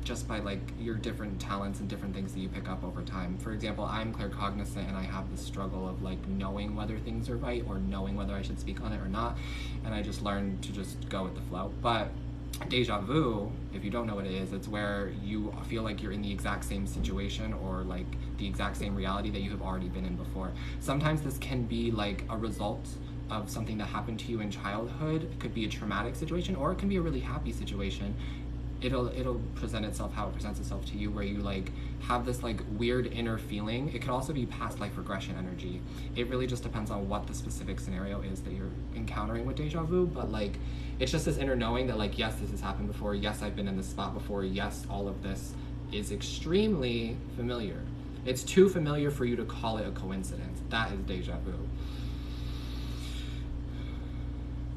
[SPEAKER 1] just by like your different talents and different things that you pick up over time. For example, I'm claircognizant and I have this struggle of like knowing whether things are right or knowing whether I should speak on it or not, and I just learned to just go with the flow. But deja vu, if you don't know what it is, it's where you feel like you're in the exact same situation or like the exact same reality that you have already been in before. Sometimes this can be like a result of something that happened to you in childhood. It could be a traumatic situation, or it can be a really happy situation. It'll present itself how it presents itself to you, where you like have this like weird inner feeling. It could also be past life regression energy. It really just depends on what the specific scenario is that you're encountering with deja vu, but like it's just this inner knowing that like, yes, this has happened before, yes, I've been in this spot before, yes, all of this is extremely familiar. It's too familiar for you to call it a coincidence. That is deja vu.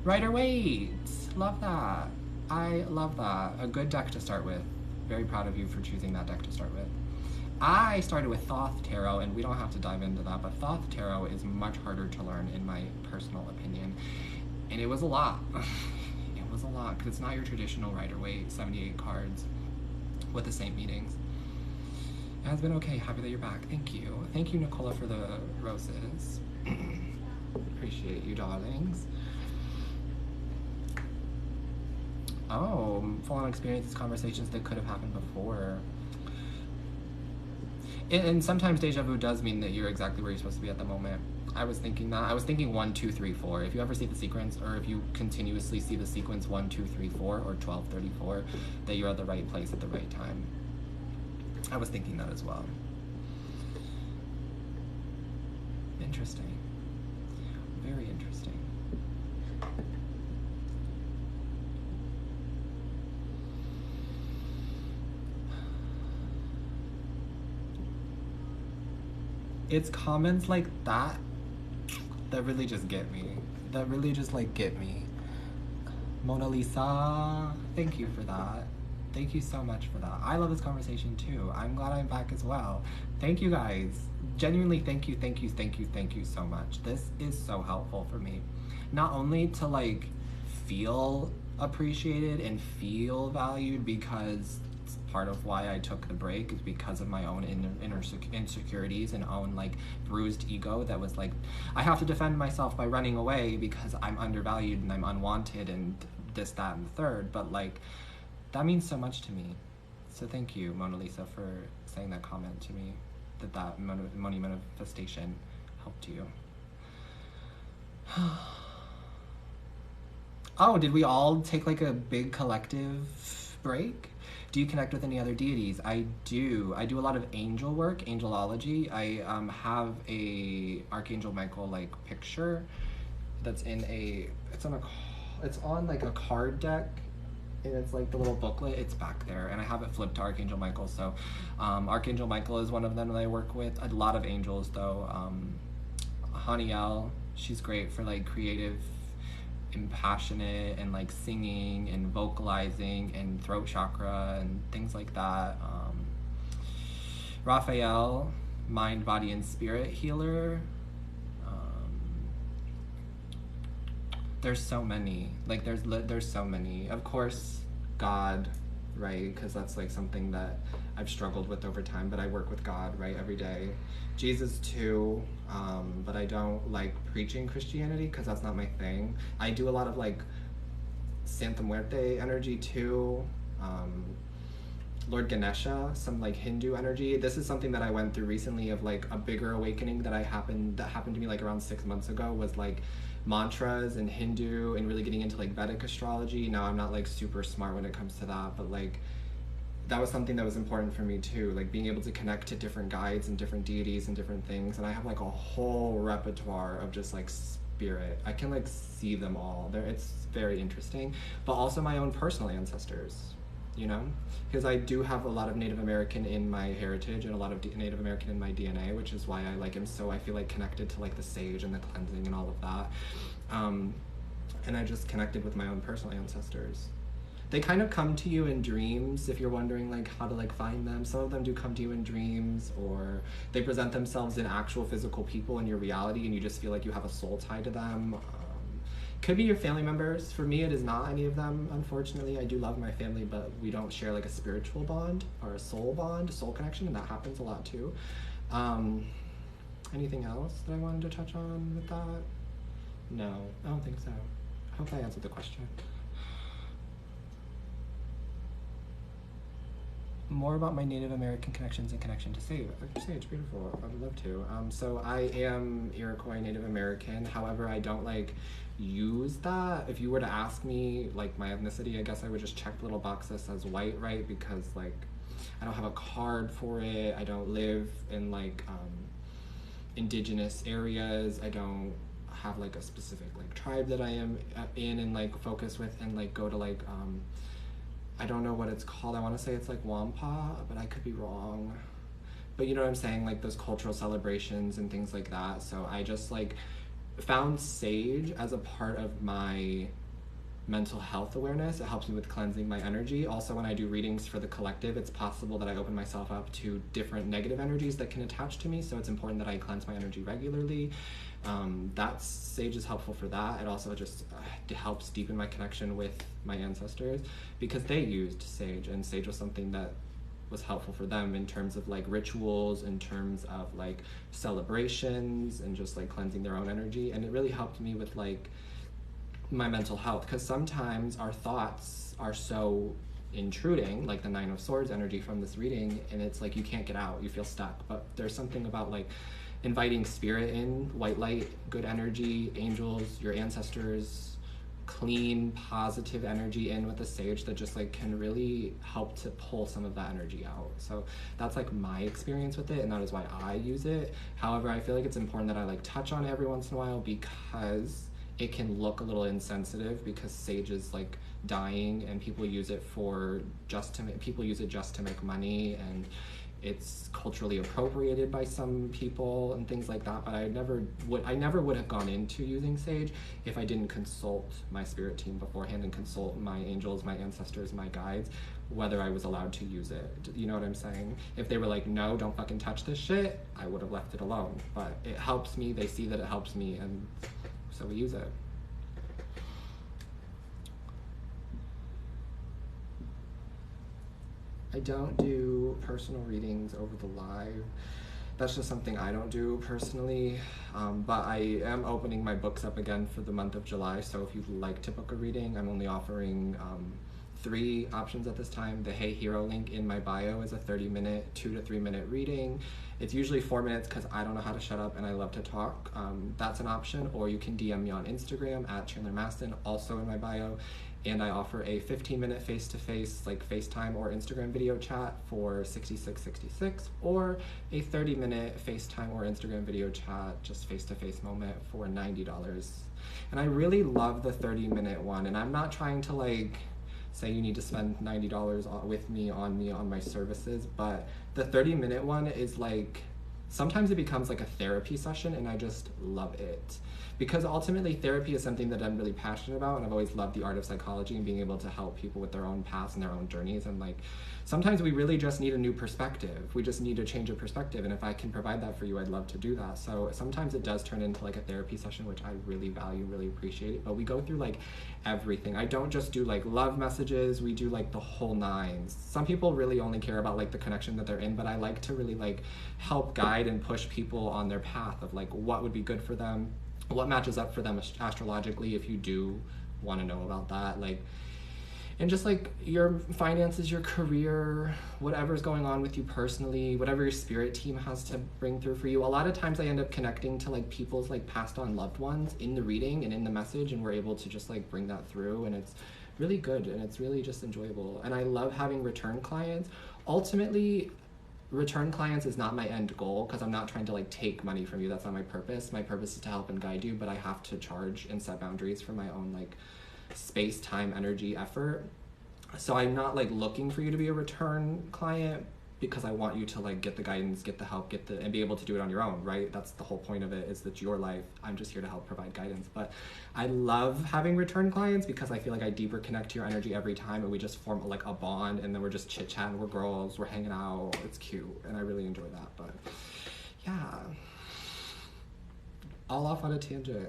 [SPEAKER 1] Rider Waite, love that. I love that. A good deck to start with. Very proud of you for choosing that deck to start with. I started with Thoth Tarot, and we don't have to dive into that, but Thoth Tarot is much harder to learn in my personal opinion. And it was a lot. It was a lot, because it's not your traditional Rider Waite, 78 cards. with the same meetings. It has been okay. Happy that you're back. Thank you. Thank you, Nicola, for the roses. Appreciate you, darlings. Oh, full-on experiences, conversations that could have happened before. And sometimes deja vu does mean that you're exactly where you're supposed to be at the moment. I was thinking that. I was thinking 1, 2, 3, 4. If you ever see the sequence, or if you continuously see the sequence 1, 2, 3, 4, or 12, 34, that you're at the right place at the right time. I was thinking that as well. Interesting. Very interesting. It's comments like that that really just get me. That really just like get me. Mona Lisa, thank you for that. Thank you so much for that. I love this conversation too. I'm glad I'm back as well. Thank you guys. Genuinely, thank you so much. This is so helpful for me. Not only to like feel appreciated and feel valued, because part of why I took the break is because of my own inner insecurities and own like bruised ego that was like, I have to defend myself by running away because I'm undervalued and I'm unwanted and this, that, and the third. But like, that means so much to me. So thank you, Mona Lisa, for saying that comment to me, that money manifestation helped you. Oh, did we all take like a big collective break? Do you connect with any other deities? I do. I do a lot of angel work, angelology. I have a Archangel Michael like picture that's in it's on like a card deck, and it's like the little booklet. It's back there, and I have it flipped to Archangel Michael. So Archangel Michael is one of them that I work with. A lot of angels though. Haniel, she's great for like creative and passionate and like singing and vocalizing and throat chakra and things like that. Raphael, mind, body, and spirit healer. There's so many. Like there's so many. Of course, God, right? Because that's like something that I've struggled with over time. But I work with God, right, every day. Jesus too. But I don't like preaching Christianity because that's not my thing. I do a lot of like Santa Muerte energy too. Lord Ganesha, some like Hindu energy. This is something that I went through recently of like a bigger awakening that happened to me like around 6 months ago, was like mantras and Hindu and really getting into like Vedic astrology. Now I'm not like super smart when it comes to that, but like that was something that was important for me too, like being able to connect to different guides and different deities and different things. And I have like a whole repertoire of just like spirit. I can like see them all there. It's very interesting, but also my own personal ancestors, you know, because I do have a lot of Native American in my heritage and a lot of Native American in my DNA, which is why I like am so, I feel like connected to like the sage and the cleansing and all of that. And I just connected with my own personal ancestors. They kind of come to you in dreams if you're wondering like how to like find them. Some of them do come to you in dreams, or they present themselves in actual physical people in your reality and you just feel like you have a soul tie to them. Could be your family members. For me, it is not any of them, unfortunately. I do love my family, but we don't share like a spiritual bond or a soul bond, a soul connection, and that happens a lot too. Anything else that I wanted to touch on with that? No, I don't think so. I hope I answered the question. More about my Native American connections and connection to Sage. Sage, beautiful. I would love to. So I am Iroquois Native American. However, I don't like use that. If you were to ask me like my ethnicity, I guess I would just check the little box that says white, right? Because like I don't have a card for it. I don't live in like indigenous areas. I don't have like a specific like tribe that I am in and like focus with and like go to like I don't know what it's called. I want to say it's like Wampa, but I could be wrong. But you know what I'm saying? Like those cultural celebrations and things like that. So I just like found Sage as a part of my mental health awareness. It helps me with cleansing my energy. Also, when I do readings for the collective, it's possible that I open myself up to different negative energies that can attach to me. So it's important that I cleanse my energy regularly. That Sage is helpful for that. It also just helps deepen my connection with my ancestors because they used Sage, and Sage was something that was helpful for them in terms of like rituals, in terms of like celebrations, and just like cleansing their own energy. And it really helped me with like my mental health, because sometimes our thoughts are so intruding, like the Nine of Swords energy from this reading, and it's like you can't get out, you feel stuck. But there's something about like inviting spirit in, white light, good energy, angels, your ancestors, clean positive energy in with the sage that just like can really help to pull some of that energy out. So that's like my experience with it, and that is why I use it. However, I feel like it's important that I like touch on it every once in a while, because it can look a little insensitive, because sage is like dying and people use it just to make money, and it's culturally appropriated by some people and things like that. But I never would have gone into using sage if I didn't consult my spirit team beforehand and consult my angels, my ancestors, my guides, whether I was allowed to use it. You know what I'm saying? If they were like, no, don't fucking touch this shit, I would have left it alone. But it helps me, they see that it helps me, and so we use it. I don't do personal readings over the live. That's just something I don't do personally. But I am opening my books up again for the month of July. So if you'd like to book a reading, I'm only offering 3 options at this time. The Hey Hero link in my bio is a 30-minute, 2 to 3 minute reading. It's usually 4 minutes because I don't know how to shut up and I love to talk. That's an option. Or you can DM me on Instagram at Chandler Maston, also in my bio. And I offer a 15-minute face-to-face, like FaceTime or Instagram video chat for $66.66, or a 30-minute FaceTime or Instagram video chat, just face-to-face moment, for $90. And I really love the 30-minute one, and I'm not trying to like say you need to spend $90 with me on my services, but the 30-minute one is like, sometimes it becomes like a therapy session, and I just love it. Because ultimately therapy is something that I'm really passionate about, and I've always loved the art of psychology and being able to help people with their own paths and their own journeys. And like, sometimes we really just need a new perspective. We just need a change of perspective, and if I can provide that for you, I'd love to do that. So sometimes it does turn into like a therapy session, which I really value, really appreciate it. But we go through like everything. I don't just do like love messages, we do like the whole nines. Some people really only care about like the connection that they're in, but I like to really like help guide and push people on their path of like what would be good for them, what matches up for them astrologically, if you do want to know about that, like, and just like your finances, your career, whatever's going on with you personally, whatever your spirit team has to bring through for you. A lot of times I end up connecting to like people's like passed on loved ones in the reading and in the message, and we're able to just like bring that through, and it's really good, and it's really just enjoyable. And I love having return clients. Ultimately, return clients is not my end goal, because I'm not trying to like take money from you. That's not my purpose. My purpose is to help and guide you, but I have to charge and set boundaries for my own like space, time, energy, effort. So I'm not like looking for you to be a return client, because I want you to like get the guidance, get the help, and be able to do it on your own, right? That's the whole point of it, is that your life. I'm just here to help provide guidance. But I love having return clients, because I feel like I deeper connect to your energy every time, and we just form like a bond, and then we're just chit-chatting, we're girls, we're hanging out, it's cute, and I really enjoy that. But yeah, all off on a tangent.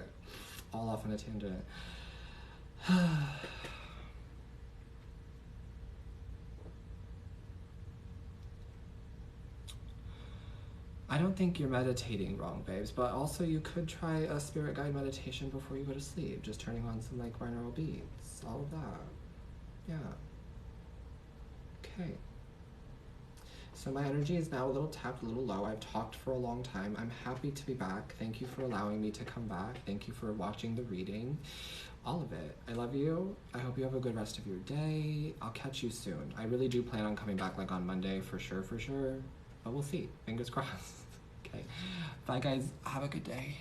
[SPEAKER 1] I don't think you're meditating wrong, babes, but also you could try a spirit guide meditation before you go to sleep, just turning on some like binaural beats, all of that. Yeah. Okay. So my energy is now a little tapped, a little low. I've talked for a long time. I'm happy to be back. Thank you for allowing me to come back. Thank you for watching the reading. All of it. I love you. I hope you have a good rest of your day. I'll catch you soon. I really do plan on coming back like on Monday for sure. But we'll see. Fingers crossed. Okay. Bye guys. Have a good day.